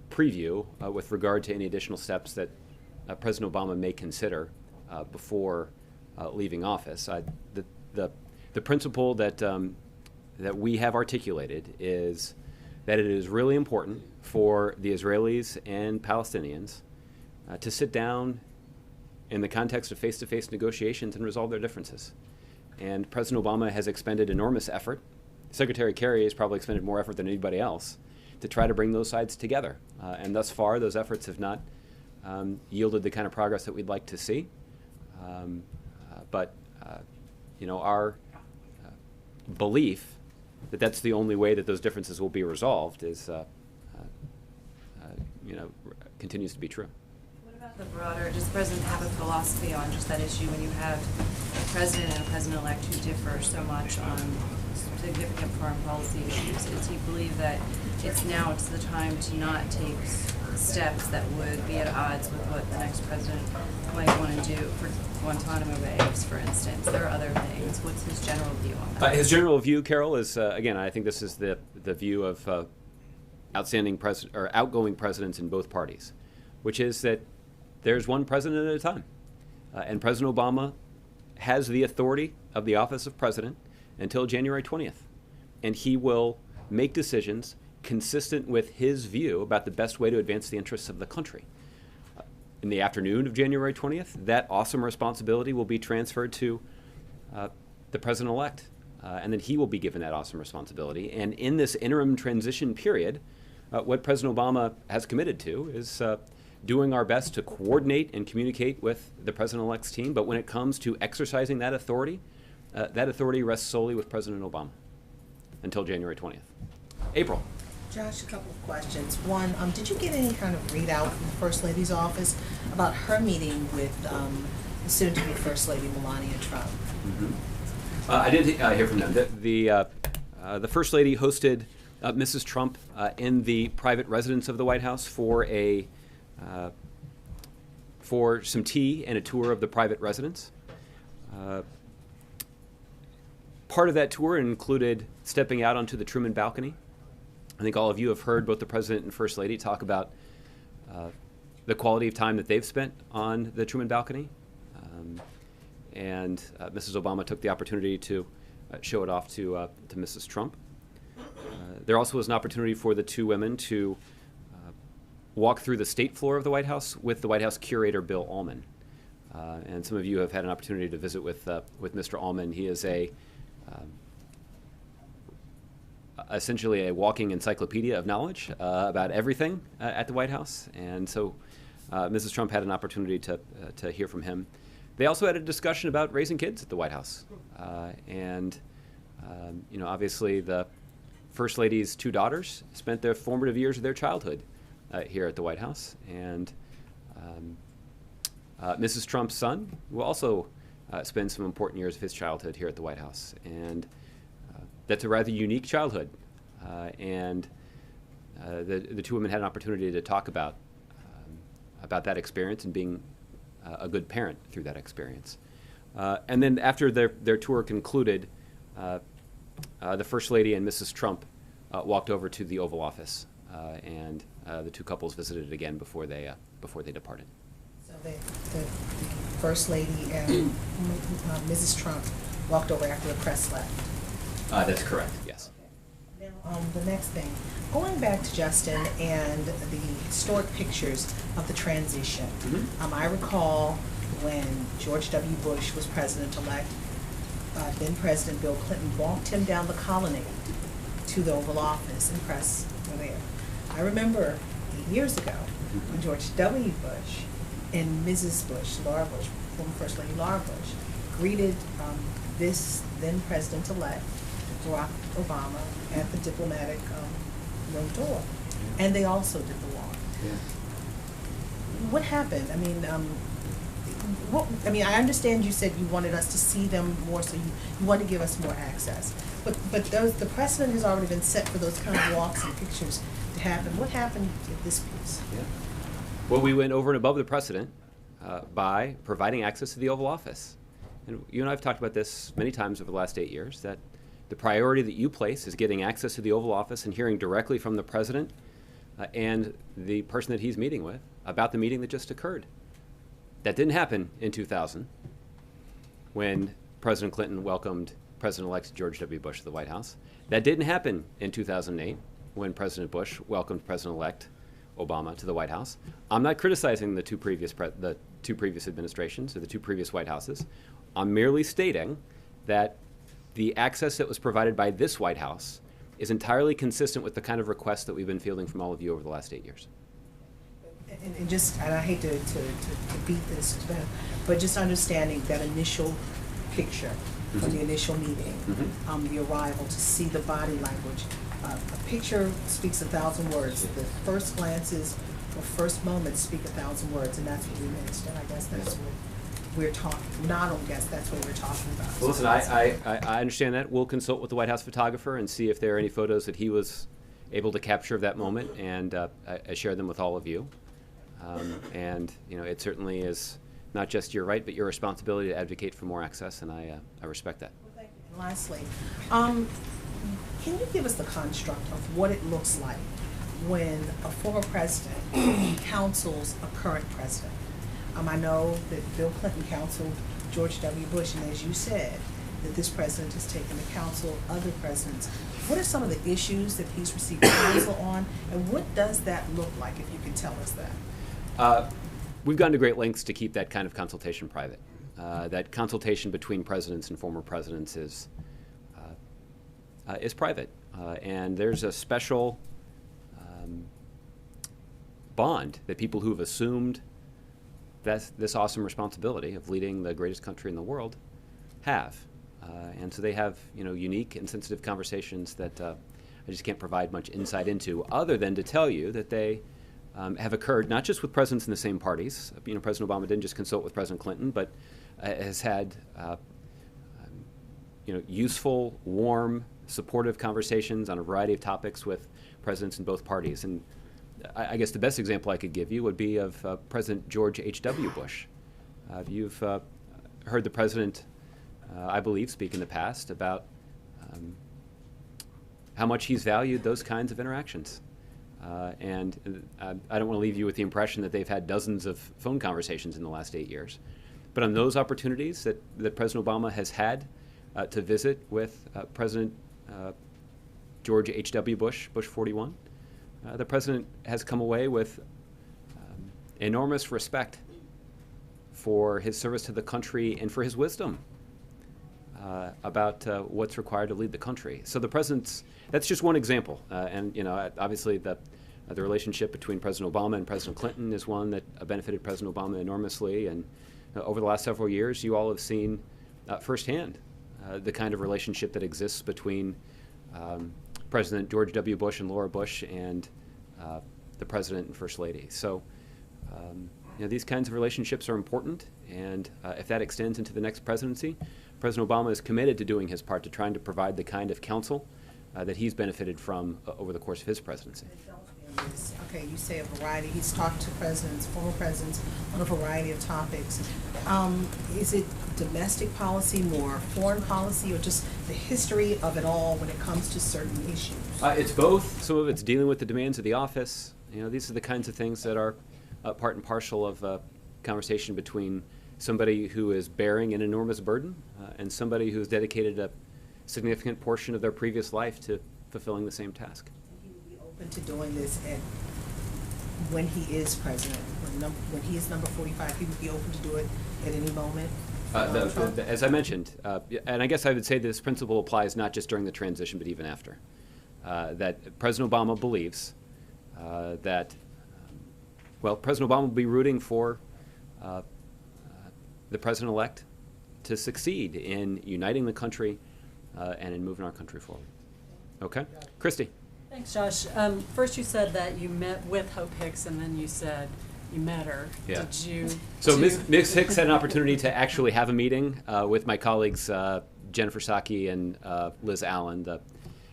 preview with regard to any additional steps that President Obama may consider before leaving office. The principle that we have articulated is that it is really important for the Israelis and Palestinians to sit down in the context of face-to-face negotiations and resolve their differences. And President Obama has expended enormous effort. Secretary Kerry has probably expended more effort than anybody else to try to bring those sides together. And thus far, those efforts have not yielded the kind of progress that we'd like to see. But our belief that that's the only way that those differences will be resolved is, continues to be true. What about the broader, does the president have a philosophy on just that issue when you have a president and a president-elect who differ so much on significant foreign policy issues? Does he believe that it's the time to not take steps that would be at odds with what the next president might want to do for Guantanamo Bay, for instance? There are other things. What's his general view on that? His general view, Carol, is again, I think this is the view of outgoing presidents in both parties, which is that there's one president at a time, and President Obama has the authority of the office of president until January 20th, and he will make decisions consistent with his view about the best way to advance the interests of the country. In the afternoon of January 20th, that awesome responsibility will be transferred to the president-elect, and then he will be given that awesome responsibility. And in this interim transition period, what President Obama has committed to is doing our best to coordinate and communicate with the president-elect's team. But when it comes to exercising that authority rests solely with President Obama until January 20th. April. Josh, a couple of questions. One, did you get any kind of readout from the First Lady's office about her meeting with the soon-to-be First Lady Melania Trump? Mm-hmm. I did hear from them. The First Lady hosted Mrs. Trump in the private residence of the White House for some tea and a tour of the private residence. Part of that tour included stepping out onto the Truman balcony. I think all of you have heard both the President and First Lady talk about the quality of time that they've spent on the Truman balcony. And Mrs. Obama took the opportunity to show it off to Mrs. Trump. There also was an opportunity for the two women to walk through the state floor of the White House with the White House curator, Bill Allman. And some of you have had an opportunity to visit with Mr. Allman. He is essentially a walking encyclopedia of knowledge about everything at the White House. And so Mrs. Trump had an opportunity to hear from him. They also had a discussion about raising kids at the White House. Obviously the First Lady's two daughters spent their formative years of their childhood here at the White House. And Mrs. Trump's son will also spend some important years of his childhood here at the White House. And that's a rather unique childhood. The two women had an opportunity to talk about that experience and being a good parent through that experience. And then after their tour concluded, the First Lady and Mrs. Trump walked over to the Oval Office, and the two couples visited it again before they departed. So the First Lady and Mrs. Trump walked over after the press left. That's correct, yes. Okay. Now, the next thing, going back to Justin and the historic pictures of the transition. Mm-hmm. I recall when George W. Bush was president-elect, then President Bill Clinton walked him down the colonnade to the Oval Office, and press were there. I remember 8 years ago when George W. Bush and Mrs. Bush, Laura Bush, former First Lady Laura Bush, greeted this then President-elect, Barack Obama, at the diplomatic room door. And they also did the walk. Yeah. What happened? I understand you said you wanted us to see them more, so you wanted to give us more access. But the precedent has already been set for those kind of walks and pictures to happen. What happened at this piece? Yeah. Well, we went over and above the precedent by providing access to the Oval Office. And you and I have talked about this many times over the last 8 years, that the priority that you place is getting access to the Oval Office and hearing directly from the president and the person that he's meeting with about the meeting that just occurred. That didn't happen in 2000 when President Clinton welcomed President-elect George W. Bush to the White House. That didn't happen in 2008 when President Bush welcomed President-elect Obama to the White House. I'm not criticizing the two previous administrations or the two previous White Houses. I'm merely stating that the access that was provided by this White House is entirely consistent with the kind of requests that we've been fielding from all of you over the last 8 years. And I hate to beat this to death, but just understanding that initial picture from the initial meeting, the arrival, to see the body language. A picture speaks 1,000 words. The first glances or first moments speak 1,000 words, and that's what we missed. And I guess that's what we're talking. I don't guess that's what we're talking about. Well, listen, I understand that. We'll consult with the White House photographer and see if there are any photos that he was able to capture of that moment, and I share them with all of you. It certainly is not just your right, but your responsibility to advocate for more access, and I respect that. Well, thank you. And lastly, can you give us the construct of what it looks like when a former president counsels a current president? I know that Bill Clinton counseled George W. Bush, and as you said, that this president has taken to counsel other presidents. What are some of the issues that he's received counsel on, and what does that look like, if you could tell us that? We've gone to great lengths to keep that kind of consultation private. That consultation between presidents and former presidents is private, and there's a special bond that people who've assumed this awesome responsibility of leading the greatest country in the world have, and so they have unique and sensitive conversations that I just can't provide much insight into, other than to tell you that they have occurred not just with presidents in the same parties. President Obama didn't just consult with President Clinton, but has had useful, warm, supportive conversations on a variety of topics with presidents in both parties. And I guess the best example I could give you would be of President George H.W. Bush. You've heard the president, I believe, speak in the past about how much he's valued those kinds of interactions. And I don't want to leave you with the impression that they've had dozens of phone conversations in the last 8 years. But on those opportunities that President Obama has had to visit with President George H.W. Bush, Bush 41, the president has come away with enormous respect for his service to the country and for his wisdom about what's required to lead the country. So the president's, that's just one example. And you know, obviously the relationship between President Obama and President Clinton is one that benefited President Obama enormously. And over the last several years, you all have seen firsthand the kind of relationship that exists between President George W. Bush and Laura Bush and the President and First Lady. So you know, these kinds of relationships are important, and if that extends into the next presidency, President Obama is committed to doing his part to trying to provide the kind of counsel that he's benefited from over the course of his presidency. Okay, you say a variety. He's talked to presidents, former presidents, on a variety of topics. Is it domestic policy, more foreign policy, or just the history of it all when it comes to certain issues? It's both. Some of it's dealing with the demands of the office. You know, these are the kinds of things that are part and parcel of a conversation between somebody who is bearing an enormous burden and somebody who's dedicated a significant portion of their previous life to fulfilling the same task. He would be open to doing this when he is president, when he is number 45, he would be open to do it at any moment? As I mentioned, and I guess I would say this principle applies not just during the transition, but even after. That President Obama believes that, well, President Obama will be rooting for the president-elect to succeed in uniting the country and in moving our country forward. Okay? Christy. Thanks, Josh. First you said that you met with Hope Hicks, and then you said you met her. Yeah. Did you? So Ms. Hicks had an opportunity to actually have a meeting with my colleagues Jennifer Psaki and Liz Allen, the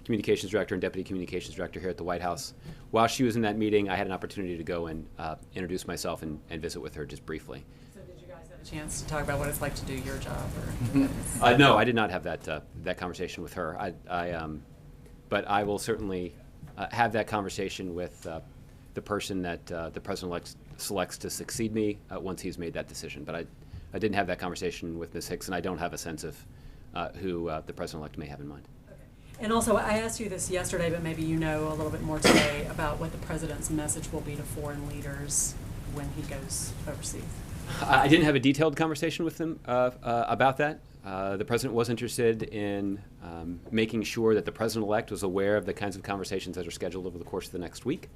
Communications Director and Deputy Communications Director here at the White House. While she was in that meeting, I had an opportunity to go and introduce myself and visit with her just briefly. So did you guys have a chance to talk about what it's like to do your job? Or No, I did not have that conversation with her. But I will certainly have that conversation with the person that the President-elect selects to succeed me once he's made that decision. But I didn't have that conversation with Ms. Hicks, and I don't have a sense of who the President-elect may have in mind. And also, I asked you this yesterday, but maybe you know a little bit more today about what the President's message will be to foreign leaders when he goes overseas. I didn't have a detailed conversation with them about that. The President was interested in making sure that the President-elect was aware of the kinds of conversations that are scheduled over the course of the next week.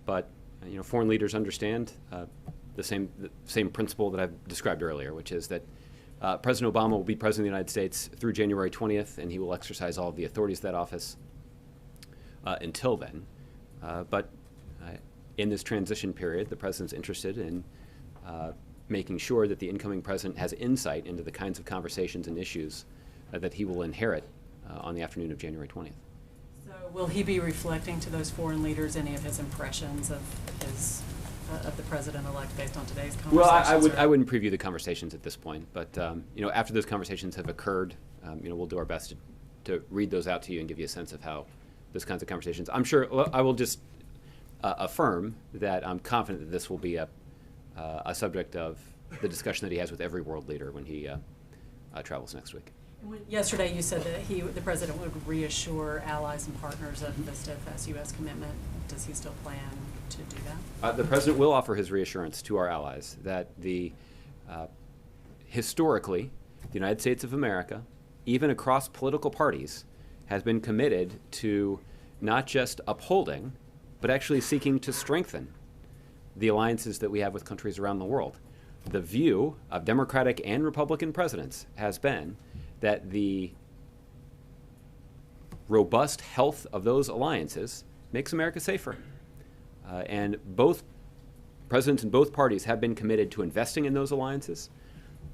But you know, foreign leaders understand the same principle that I've described earlier, which is that President Obama will be President of the United States through January 20th, and he will exercise all of the authorities of that office until then. But in this transition period, the President's interested in making sure that the incoming President has insight into the kinds of conversations and issues that he will inherit on the afternoon of January 20th. So will he be reflecting to those foreign leaders any of his impressions of the President-elect based on today's conversations? Well, I wouldn't preview the conversations at this point, but you know, after those conversations have occurred, you know, we'll do our best to read those out to you and give you a sense of how those kinds of conversations. I'm sure I will just affirm that I'm confident that this will be a subject of the discussion that he has with every world leader when he travels next week. Yesterday you said that the President would reassure allies and partners of the steadfast U.S. commitment. Does he still plan to do that? The President will offer his reassurance to our allies that historically, the United States of America, even across political parties, has been committed to not just upholding, but actually seeking to strengthen the alliances that we have with countries around the world. The view of Democratic and Republican presidents has been that the robust health of those alliances makes America safer. And both presidents in both parties have been committed to investing in those alliances.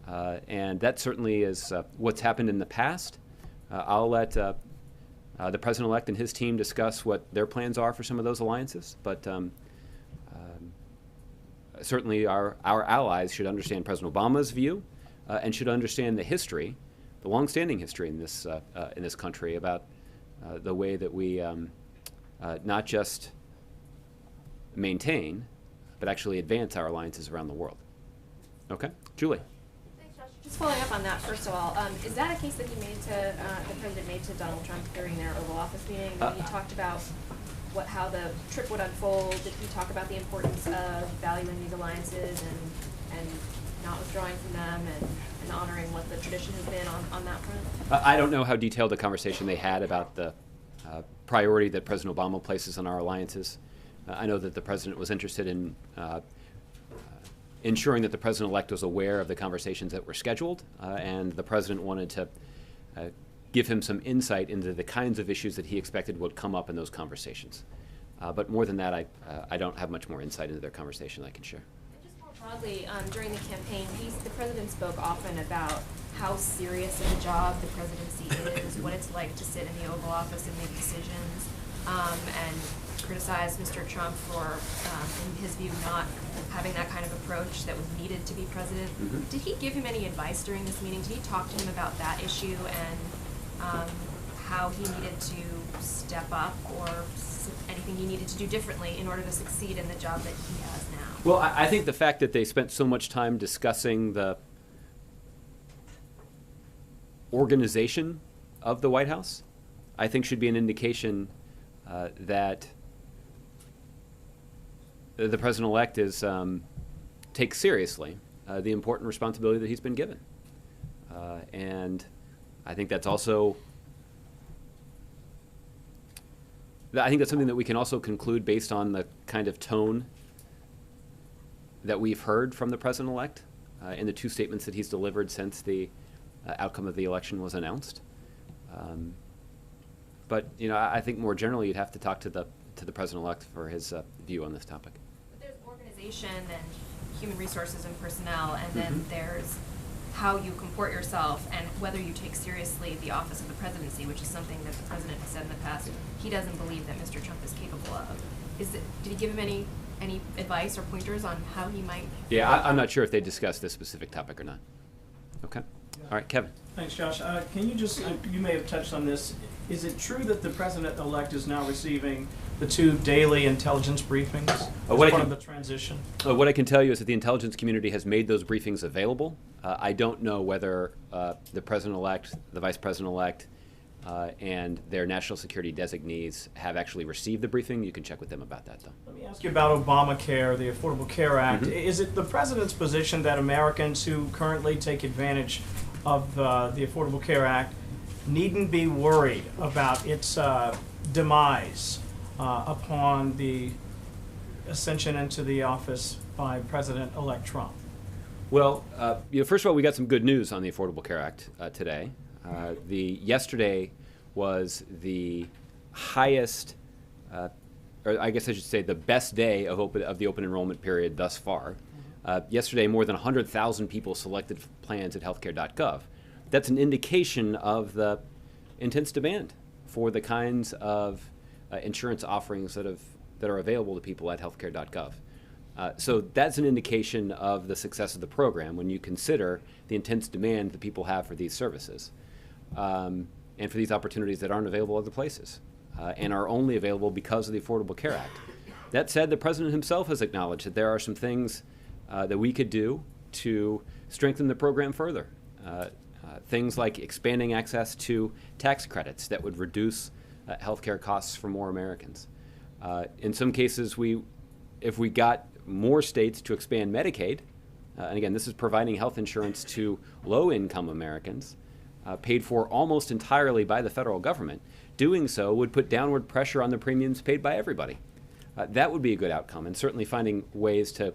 And that certainly is what's happened in the past. I'll let the President-elect and his team discuss what their plans are for some of those alliances. But certainly our allies should understand President Obama's view and should understand the history, the long-standing history in this country about the way that we not just maintain, but actually advance our alliances around the world. Okay, Julie. Thanks, Josh. Just following up on that, first of all, is that a case that he made to, the president made to Donald Trump during their Oval Office meeting? When he talked about how the trip would unfold, did he talk about the importance of valuing these alliances and not withdrawing from them and honoring what the tradition has been on that front? I don't know how detailed the conversation they had about the priority that President Obama places on our alliances. I know that the president was interested in ensuring that the president-elect was aware of the conversations that were scheduled, and the president wanted to give him some insight into the kinds of issues that he expected would come up in those conversations. But more than that, I don't have much more insight into their conversation I can share. And just more broadly, during the campaign, the president spoke often about how serious of a job the presidency is, what it's like to sit in the Oval Office and make decisions, and criticized Mr. Trump for, in his view, not having that kind of approach that was needed to be president. Did he give him any advice during this meeting? Did he talk to him about that issue and how he needed to step up or anything he needed to do differently in order to succeed in the job that he has now? Well, I think the fact that they spent so much time discussing the organization of the White House, I think should be an indication that the president-elect takes seriously the important responsibility that he's been given. And I think that's also, I think that's something that we can also conclude based on the kind of tone that we've heard from the president-elect in the two statements that he's delivered since the outcome of the election was announced. But I think more generally, you'd have to talk to the president-elect for his view on this topic. But there's organization and human resources and personnel, and then there's how you comport yourself and whether you take seriously the office of the presidency, which is something that the president has said in the past he doesn't believe that Mr. Trump is capable of. Did he give him any advice or pointers on how he might? Yeah, I'm not sure if they discussed this specific topic or not. Okay. All right, Kevin. Thanks, Josh. Can you just, you may have touched on this, is it true that the president-elect is now receiving the 2 daily intelligence briefings as part of the transition? What I can tell you is that the intelligence community has made those briefings available. I don't know whether the president-elect, the vice president-elect, and their national security designees have actually received the briefing. You can check with them about that, though. Let me ask you about Obamacare, the Affordable Care Act. Is it the president's position that Americans who currently take advantage of the Affordable Care Act needn't be worried about its demise upon the ascension into the office by President-elect Trump? Well, first of all, we got some good news on the Affordable Care Act today. Yesterday was the highest, or I guess I should say the best day of the open enrollment period thus far. Yesterday, more than 100,000 people selected plans at healthcare.gov. That's an indication of the intense demand for the kinds of insurance offerings that are available to people at healthcare.gov. So that's an indication of the success of the program when you consider the intense demand that people have for these services and for these opportunities that aren't available other places and are only available because of the Affordable Care Act. That said, the president himself has acknowledged that there are some things that we could do to strengthen the program further. Things like expanding access to tax credits that would reduce healthcare costs for more Americans. In some cases, if we got more states to expand Medicaid, and again, this is providing health insurance to low-income Americans, paid for almost entirely by the federal government, doing so would put downward pressure on the premiums paid by everybody. That would be a good outcome, and certainly finding ways to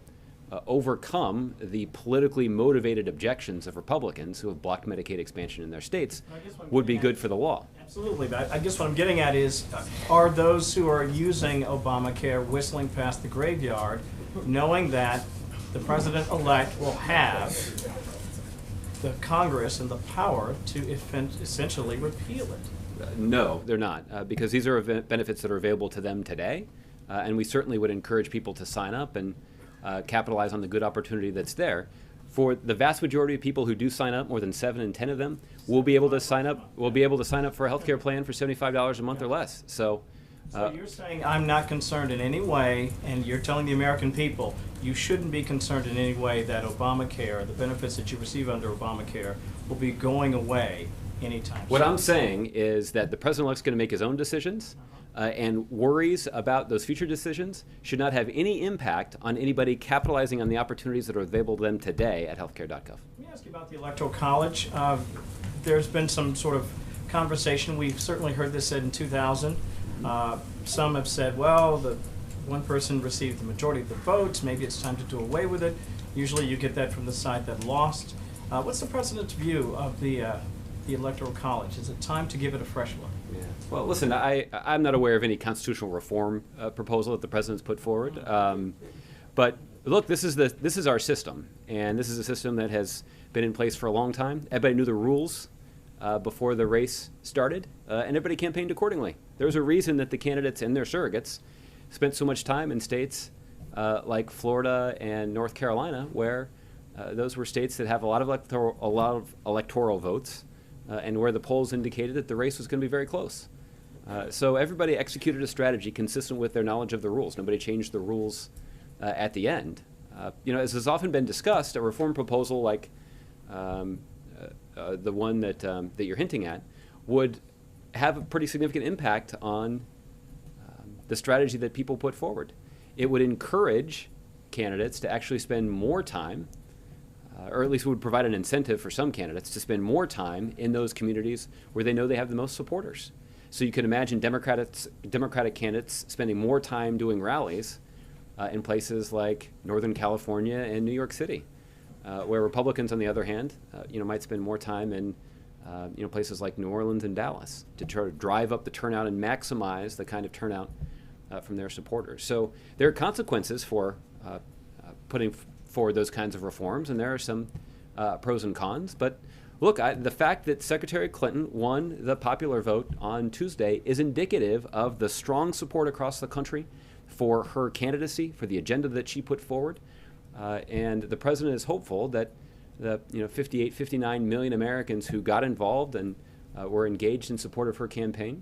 overcome the politically motivated objections of Republicans who have blocked Medicaid expansion in their states would be good for the law. Absolutely, but I guess what I'm getting at is, are those who are using Obamacare whistling past the graveyard, knowing that the president-elect will have the Congress and the power to essentially repeal it? No, they're not, because these are benefits that are available to them today, and we certainly would encourage people to sign up and capitalize on the good opportunity that's there. For the vast majority of people who do sign up, more than 7 in 10 of them, will be able to sign up. Will be able to sign up for a healthcare plan for $75 a month or less. So, So you're saying I'm not concerned in any way, and you're telling the American people you shouldn't be concerned in any way that Obamacare, the benefits that you receive under Obamacare, will be going away anytime soon. What I'm saying is that the president-elect's going to make his own decisions, and worries about those future decisions should not have any impact on anybody capitalizing on the opportunities that are available to them today at healthcare.gov. Let me ask you about the Electoral College. There's been some sort of conversation. We've certainly heard this said in 2000. Some have said, well, the one person received the majority of the votes. Maybe it's time to do away with it. Usually you get that from the side that lost. What's the president's view of the Electoral College? Is it time to give it a fresh look? Yeah. Well, listen, I'm not aware of any constitutional reform proposal that the president's put forward. But look, this is our system, and this is a system that has been in place for a long time. Everybody knew the rules before the race started, and everybody campaigned accordingly. There was a reason that the candidates and their surrogates spent so much time in states like Florida and North Carolina, where those were states that have a lot of electoral votes, and where the polls indicated that the race was going to be very close. So everybody executed a strategy consistent with their knowledge of the rules. Nobody changed the rules at the end. As has often been discussed, a reform proposal like the one that you're hinting at would have a pretty significant impact on the strategy that people put forward. It would encourage candidates to actually spend more time, or at least would provide an incentive for some candidates to spend more time in those communities where they know they have the most supporters. So you can imagine Democratic candidates spending more time doing rallies in places like Northern California and New York City, where Republicans, on the other hand, might spend more time in places like New Orleans and Dallas to try to drive up the turnout and maximize the kind of turnout from their supporters. So there are consequences for putting forward those kinds of reforms, and there are some pros and cons. But look, the fact that Secretary Clinton won the popular vote on Tuesday is indicative of the strong support across the country for her candidacy, for the agenda that she put forward. And the president is hopeful that the 58, 59 million Americans who got involved and were engaged in support of her campaign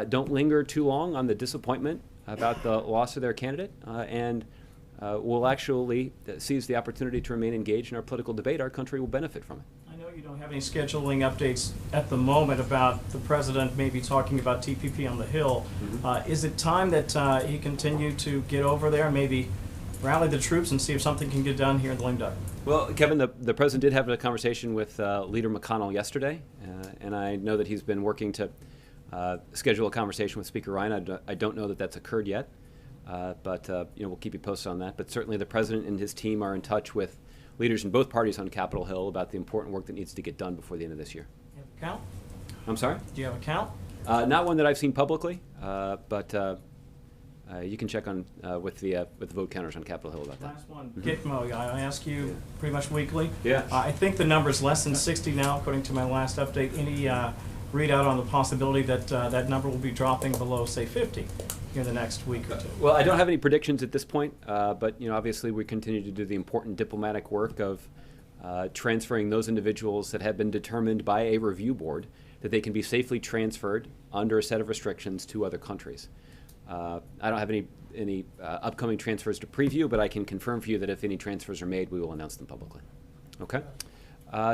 don't linger too long on the disappointment about the loss of their candidate, and will actually seize the opportunity to remain engaged in our political debate. Our country will benefit from it. I know you don't have any scheduling updates at the moment about the president maybe talking about TPP on the Hill. Mm-hmm. Is it time that he continue to get over there and maybe rally the troops and see if something can get done here in the lame duck? Well, Kevin, the president did have a conversation with Leader McConnell yesterday, and I know that he's been working to schedule a conversation with Speaker Ryan. I don't know that that's occurred yet, but we'll keep you posted on that. But certainly the president and his team are in touch with leaders in both parties on Capitol Hill about the important work that needs to get done before the end of this year. You have a count? I'm sorry? Do you have a count? Not one that I've seen publicly, but you can check on with the vote counters on Capitol Hill about that. Last one, Mm-hmm. Gitmo. I ask you pretty much weekly. Yeah. I think the number is less than 60 now, according to my last update. Any readout on the possibility that that number will be dropping below, say, 50 here in the next week or two? Well, I don't have any predictions at this point, but obviously we continue to do the important diplomatic work of transferring those individuals that have been determined by a review board that they can be safely transferred under a set of restrictions to other countries. I don't have any upcoming transfers to preview, but I can confirm for you that if any transfers are made, we will announce them publicly. Okay?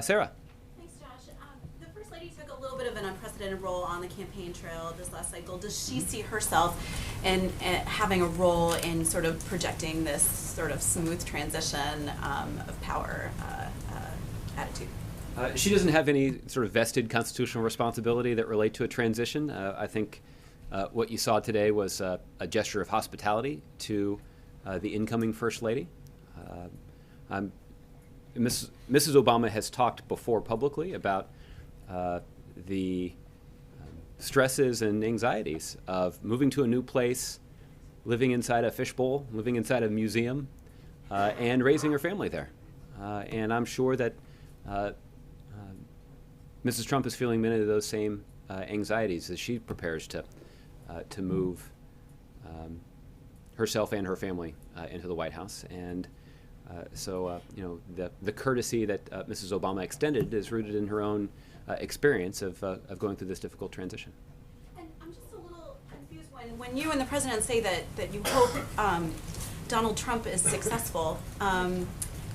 Sarah? Thanks, Josh. The First Lady took a little bit of an unprecedented role on the campaign trail this last cycle. Does she see herself in having a role in sort of projecting this sort of smooth transition of power attitude? She doesn't have any sort of vested constitutional responsibility that relate to a transition. I think what you saw today was a gesture of hospitality to the incoming First Lady. Mrs. Obama has talked before publicly about the stresses and anxieties of moving to a new place, living inside a fishbowl, living inside a museum, and raising her family there. And I'm sure that Mrs. Trump is feeling many of those same anxieties as she prepares to move herself and her family into the White House. And so the courtesy that Mrs. Obama extended is rooted in her own experience of going through this difficult transition. And I'm just a little confused when when you and the president say that you hope Donald Trump is successful,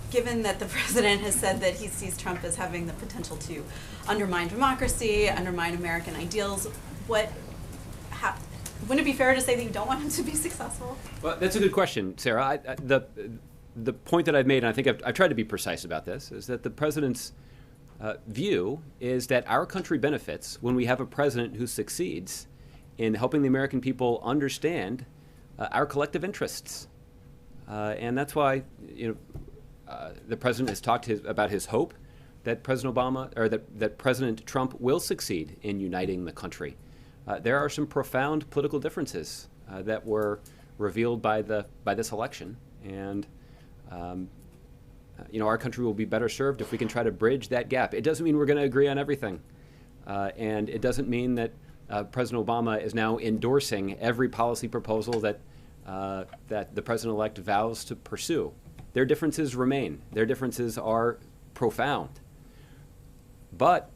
given that the president has said that he sees Trump as having the potential to undermine democracy, undermine American ideals, wouldn't it be fair to say that you don't want him to be successful? Well, that's a good question, Sarah. The point that I've made, and I think I've tried to be precise about this, is that the president's view is that our country benefits when we have a president who succeeds in helping the American people understand our collective interests. And that's why, the president has talked about his hope that President Obama, or that President Trump will succeed in uniting the country. There are some profound political differences that were revealed by this election, and our country will be better served if we can try to bridge that gap. It doesn't mean we're going to agree on everything, and it doesn't mean that President Obama is now endorsing every policy proposal that the president-elect vows to pursue. Their differences remain. Their differences are profound. But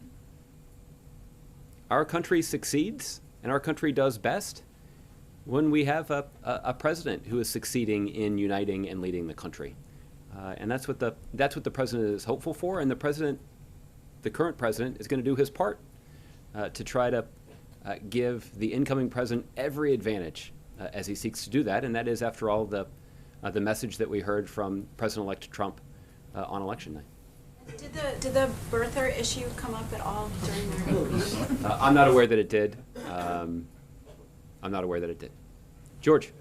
our country succeeds, and our country does best when we have a president who is succeeding in uniting and leading the country. And that's what the president is hopeful for, and the current president is going to do his part to try to give the incoming president every advantage as he seeks to do that, and that is, after all, the message that we heard from President-elect Trump on election night. Did the birther issue come up at all during their meeting? I'm not aware that it did. George.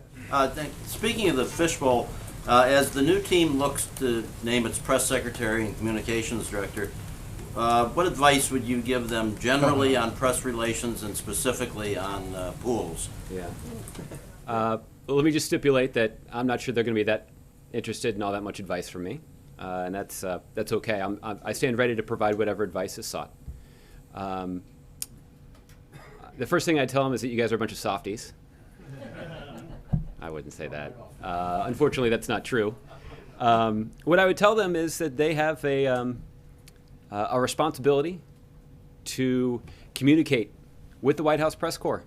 Speaking of the fishbowl, as the new team looks to name its press secretary and communications director, what advice would you give them generally on press relations and specifically on pools? Yeah. Well, let me just stipulate that I'm not sure they're going to be that interested in all that much advice from me, and that's okay. I stand ready to provide whatever advice is sought. The first thing I tell them is that you guys are a bunch of softies. I wouldn't say that. Unfortunately, that's not true. What I would tell them is that they have a responsibility to communicate with the White House press corps.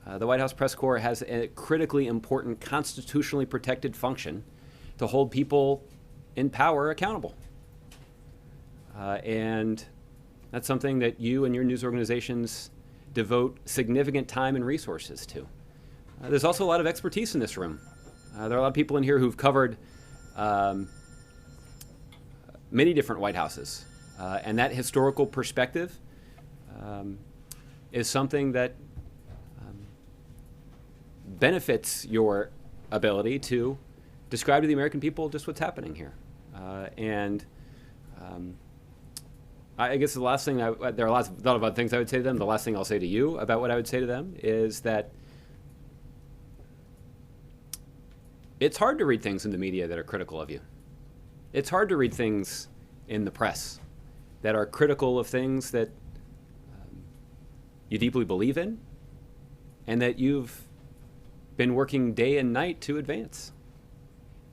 The White House press corps has a critically important, constitutionally protected function to hold people in power accountable. And that's something that you and your news organizations devote significant time and resources to. There's also a lot of expertise in this room. There are a lot of people in here who've covered many different White Houses. And that historical perspective is something that benefits your ability to describe to the American people just what's happening here. I guess the last thing, there are a lot of other things I would say to them. The last thing I'll say to you about what I would say to them is that it's hard to read things in the media that are critical of you. It's hard to read things in the press that are critical of things that you deeply believe in and that you've been working day and night to advance.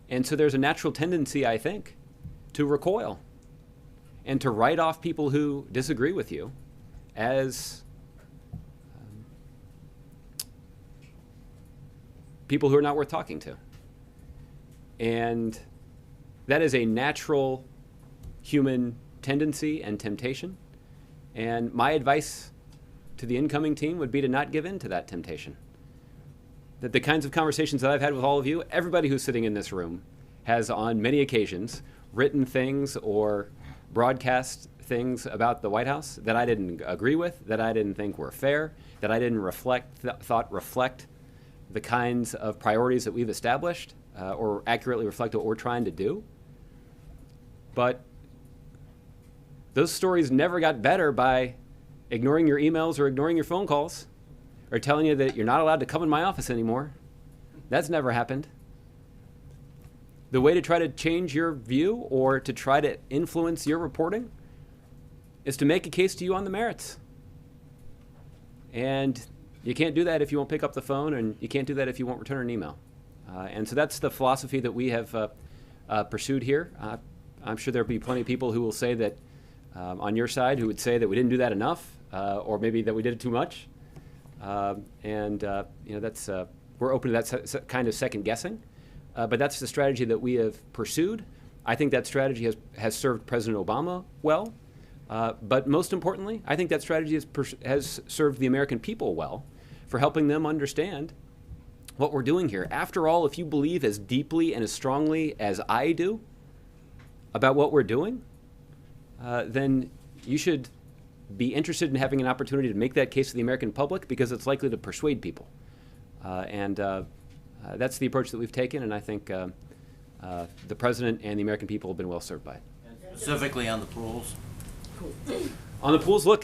And so there's a natural tendency, I think, to recoil and to write off people who disagree with you as people who are not worth talking to. And that is a natural human tendency and temptation. And my advice to the incoming team would be to not give in to that temptation. That the kinds of conversations that I've had with all of you, everybody who's sitting in this room has on many occasions written things or broadcast things about the White House that I didn't agree with, that I didn't think were fair, that I didn't thought reflect the kinds of priorities that we've established or accurately reflect what we're trying to do. But those stories never got better by ignoring your emails or ignoring your phone calls or telling you that you're not allowed to come in my office anymore. That's never happened. The way to try to change your view or to try to influence your reporting is to make a case to you on the merits. And you can't do that if you won't pick up the phone, and you can't do that if you won't return an email. And so that's the philosophy that we have pursued here. I'm sure there'll be plenty of people who will say that on your side who would say that we didn't do that enough, or maybe that we did it too much. That's we're open to that kind of second guessing, but that's the strategy that we have pursued. I think that strategy has served President Obama well, but most importantly, I think that strategy has served the American people well for helping them understand what we're doing here. After all, if you believe as deeply and as strongly as I do about what we're doing, then you should be interested in having an opportunity to make that case to the American public, because it's likely to persuade people. That's the approach that we've taken, and I think the President and the American people have been well served by it. Specifically on the pools? On the pools, look,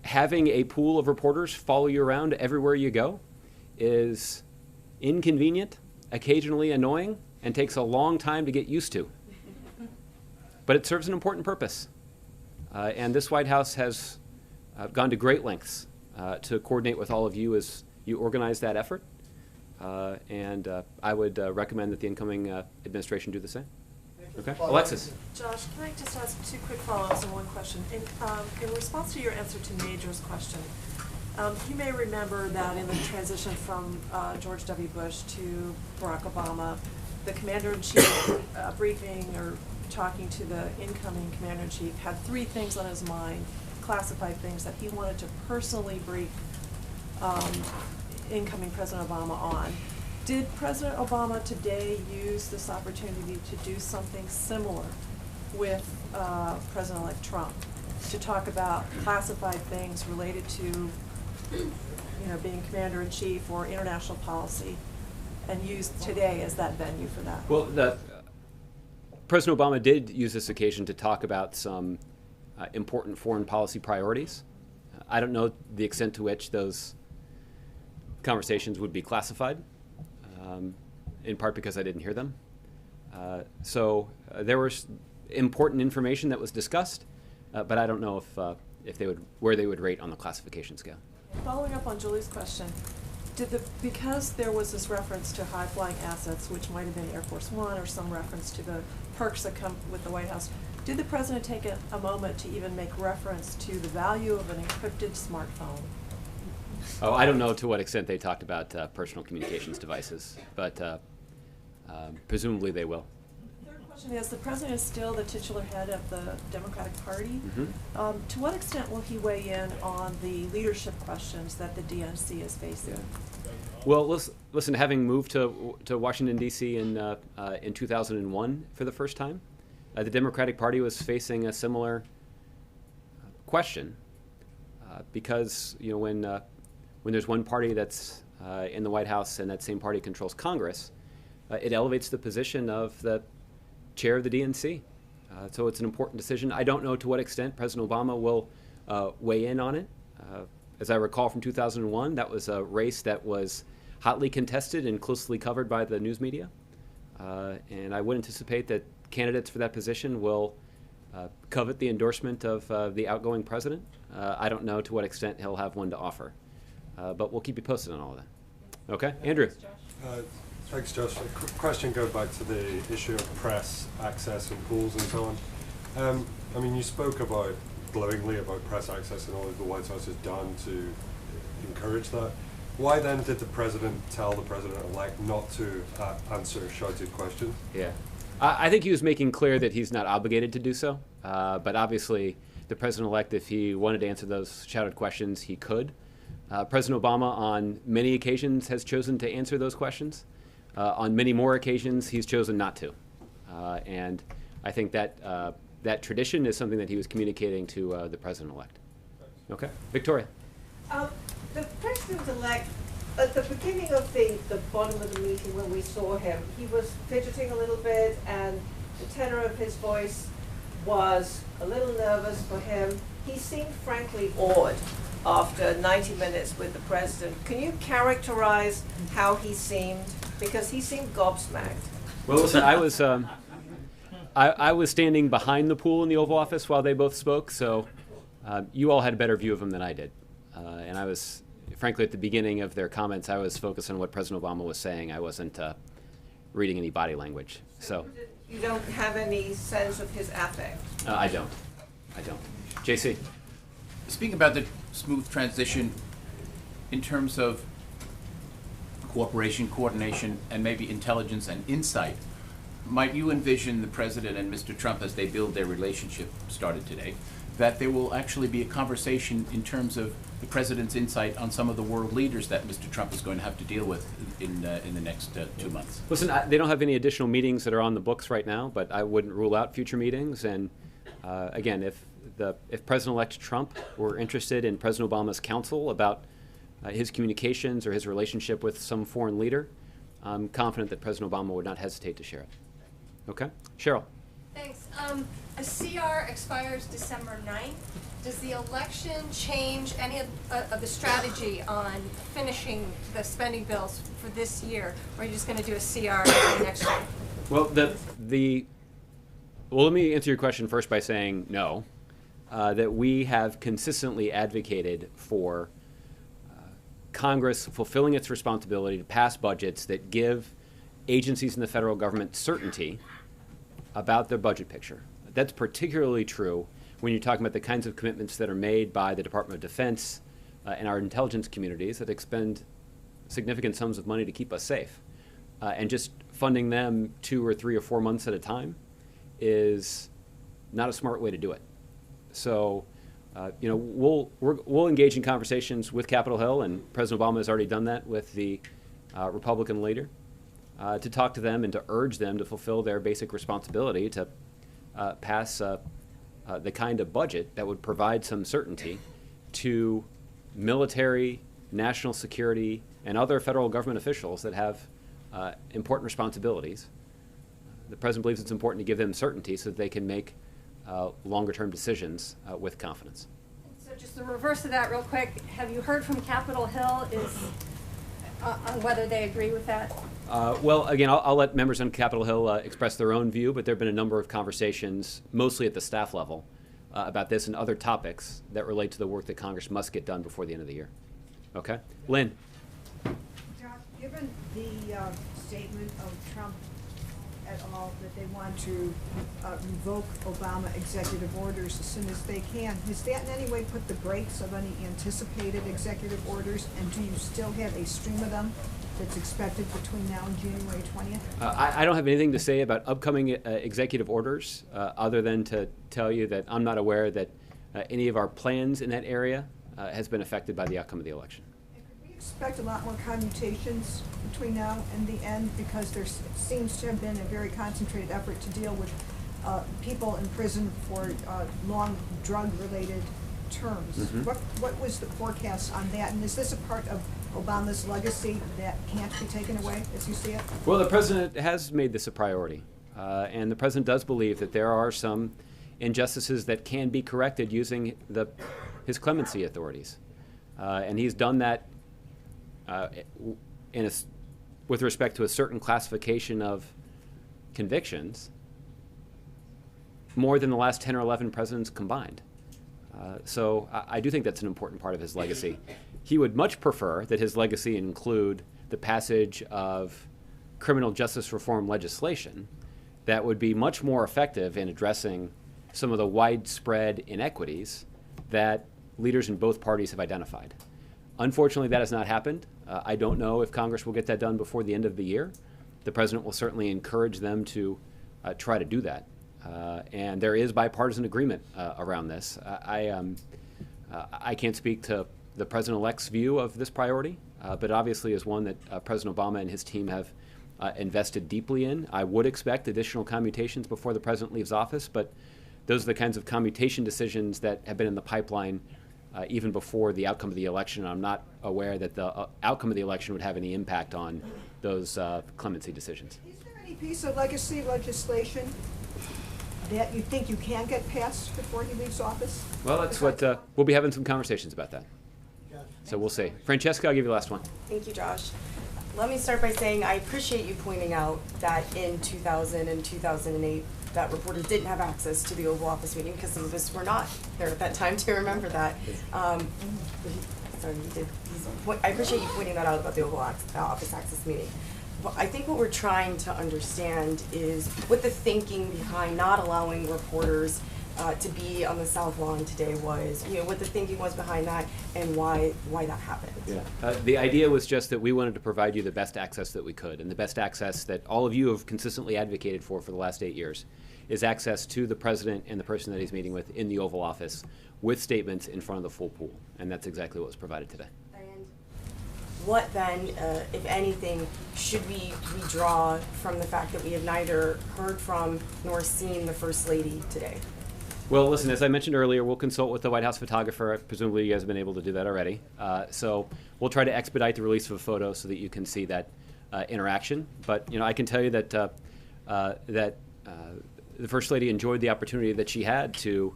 having a pool of reporters follow you around everywhere you go is inconvenient, occasionally annoying, and takes a long time to get used to. But it serves an important purpose. And this White House has gone to great lengths to coordinate with all of you as you organize that effort. I would recommend that the incoming administration do the same. Okay, Alexis. Josh, can I just ask two quick follow-ups and one question? In response to your answer to Major's question, you may remember that in the transition from George W. Bush to Barack Obama, the commander-in-chief briefing or talking to the incoming commander-in-chief had three things on his mind, classified things that he wanted to personally brief incoming President Obama on. Did President Obama today use this opportunity to do something similar with President-elect Trump, to talk about classified things related to, being commander-in-chief or international policy, and use today as that venue for that? Well, President Obama did use this occasion to talk about some important foreign policy priorities. I don't know the extent to which those conversations would be classified, in part because I didn't hear them. There was important information that was discussed, but I don't know if where they would rate on the classification scale. Following up on Julie's question, because there was this reference to high-flying assets, which might have been Air Force One or some reference to the perks that come with the White House, did the President take a moment to even make reference to the value of an encrypted smartphone? Oh, I don't know to what extent they talked about personal communications devices, but presumably they will. Third question is, the President is still the titular head of the Democratic Party. Mm-hmm. To what extent will he weigh in on the leadership questions that the DNC is facing? Well, listen, having moved to Washington, D.C. in 2001 for the first time, the Democratic Party was facing a similar question because, when there's one party that's in the White House and that same party controls Congress, it elevates the position of the chair of the DNC. So it's an important decision. I don't know to what extent President Obama will weigh in on it. As I recall from 2001, that was a race that was hotly contested and closely covered by the news media. And I would anticipate that candidates for that position will covet the endorsement of the outgoing president. I don't know to what extent he'll have one to offer. But we'll keep you posted on all of that. Okay, Andrew. Thanks, Josh. A question going back to the issue of press access and pools and so on. You spoke glowingly about press access and all that the White House has done to encourage that. Why then did the President tell the President-elect not to answer shouted questions? Yeah. I think he was making clear that he's not obligated to do so. But obviously, the President-elect, if he wanted to answer those shouted questions, he could. President Obama, on many occasions, has chosen to answer those questions. On many more occasions, he's chosen not to. And I think that tradition is something that he was communicating to the President-elect. Okay, Victoria. The President-elect, at the beginning of the bottom of the meeting when we saw him, he was fidgeting a little bit and the tenor of his voice was a little nervous for him. He seemed frankly awed after 90 minutes with the President. Can you characterize how he seemed? Because he seemed gobsmacked. Well, listen, I was standing behind the pool in the Oval Office while they both spoke, so you all had a better view of him than I did. And I was, frankly, at the beginning of their comments, I was focused on what President Obama was saying. I wasn't reading any body language. So you don't have any sense of his affect? I don't. I don't. JC. Speaking about the smooth transition, in terms of cooperation, coordination, and maybe intelligence and insight, might you envision the President and Mr. Trump, as they build their relationship started today, that there will actually be a conversation in terms of the President's insight on some of the world leaders that Mr. Trump is going to have to deal with in the next 2 months? Listen, they don't have any additional meetings that are on the books right now, but I wouldn't rule out future meetings. And again, if President-elect Trump were interested in President Obama's counsel about his communications or his relationship with some foreign leader, I'm confident that President Obama would not hesitate to share it. Okay? Cheryl. Thanks. A CR expires December 9th. Does the election change any of the strategy on finishing the spending bills for this year, or are you just going to do a CR next year? Well, well, let me answer your question first by saying no. That we have consistently advocated for Congress fulfilling its responsibility to pass budgets that give agencies in the federal government certainty about their budget picture. That's particularly true when you're talking about the kinds of commitments that are made by the Department of Defense and our intelligence communities that expend significant sums of money to keep us safe. And just funding them 2 or 3 or 4 months at a time is not a smart way to do it. So, we'll engage in conversations with Capitol Hill, and President Obama has already done that with the Republican leader, to talk to them and to urge them to fulfill their basic responsibility to pass the kind of budget that would provide some certainty to military, national security, and other federal government officials that have important responsibilities. The President believes it's important to give them certainty so that they can make longer-term decisions with confidence. So just the reverse of that real quick, have you heard from Capitol Hill on whether they agree with that? Well, again, I'll let members on Capitol Hill express their own view, but there have been a number of conversations, mostly at the staff level, about this and other topics that relate to the work that Congress must get done before the end of the year. Okay? Lynn. Given the statement of Trump at all that they want to revoke Obama executive orders as soon as they can, has that in any way put the brakes of any anticipated executive orders, and do you still have a stream of them that's expected between now and January 20th? I don't have anything to say about upcoming executive orders other than to tell you that I'm not aware that any of our plans in that area has been affected by the outcome of the election. Could we expect a lot more commutations between now and the end, because there seems to have been a very concentrated effort to deal with people in prison for long drug-related terms. Mm-hmm. What was the forecast on that, and is this a part of Obama's legacy that can't be taken away, as you see it? Well, the President has made this a priority, and the President does believe that there are some injustices that can be corrected using his clemency authorities. And he's done that with respect to a certain classification of convictions more than the last 10 or 11 presidents combined. So I do think that's an important part of his legacy. He would much prefer that his legacy include the passage of criminal justice reform legislation that would be much more effective in addressing some of the widespread inequities that leaders in both parties have identified. Unfortunately, that has not happened. I don't know if Congress will get that done before the end of the year. The President will certainly encourage them to try to do that. And there is bipartisan agreement around this. I can't speak to the President-elect's view of this priority, but obviously is one that President Obama and his team have invested deeply in. I would expect additional commutations before the President leaves office, but those are the kinds of commutation decisions that have been in the pipeline even before the outcome of the election. I'm not aware that the outcome of the election would have any impact on those clemency decisions. Is there any piece of legacy legislation that you think you can get passed before he leaves office? Well, that's what we'll be having some conversations about that. So we'll see. Francesca, I'll give you the last one. Thank you, Josh. Let me start by saying I appreciate you pointing out that in 2000 and 2008 that reporters didn't have access to the Oval Office meeting because some of us were not there at that time to remember that. Sorry, you did. I appreciate you pointing that out about the Oval Office access meeting. I think what we're trying to understand is what the thinking behind not allowing reporters to be on the South Lawn today was, you know, what the thinking was behind that and why that happened. Yeah. The idea was just that we wanted to provide you the best access that we could, and the best access that all of you have consistently advocated for the last 8 years is access to the president and the person that he's meeting with in the Oval Office with statements in front of the full pool, and that's exactly what was provided today. And what then, if anything, should we draw from the fact that we have neither heard from nor seen the First Lady today? Well, listen, as I mentioned earlier, we'll consult with the White House photographer. Presumably you guys have been able to do that already. So we'll try to expedite the release of a photo so that you can see that interaction. But, you know, I can tell you that the First Lady enjoyed the opportunity that she had to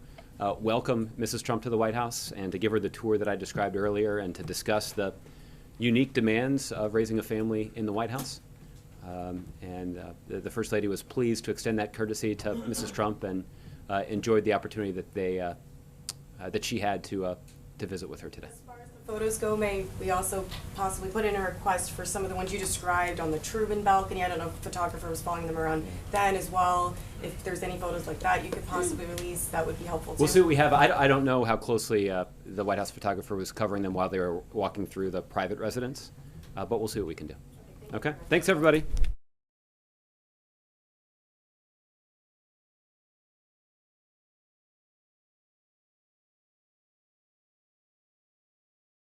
welcome Mrs. Trump to the White House and to give her the tour that I described earlier and to discuss the unique demands of raising a family in the White House. The First Lady was pleased to extend that courtesy to Mrs. Trump and enjoyed the opportunity that she had to visit with her today. As far as the photos go, may we also possibly put in a request for some of the ones you described on the Truman balcony? I don't know if a photographer was following them around then as well. If there's any photos like that you could possibly release, that would be helpful too. We'll see what we have. I don't know how closely the White House photographer was covering them while they were walking through the private residence, but we'll see what we can do. Okay? Thanks, everybody.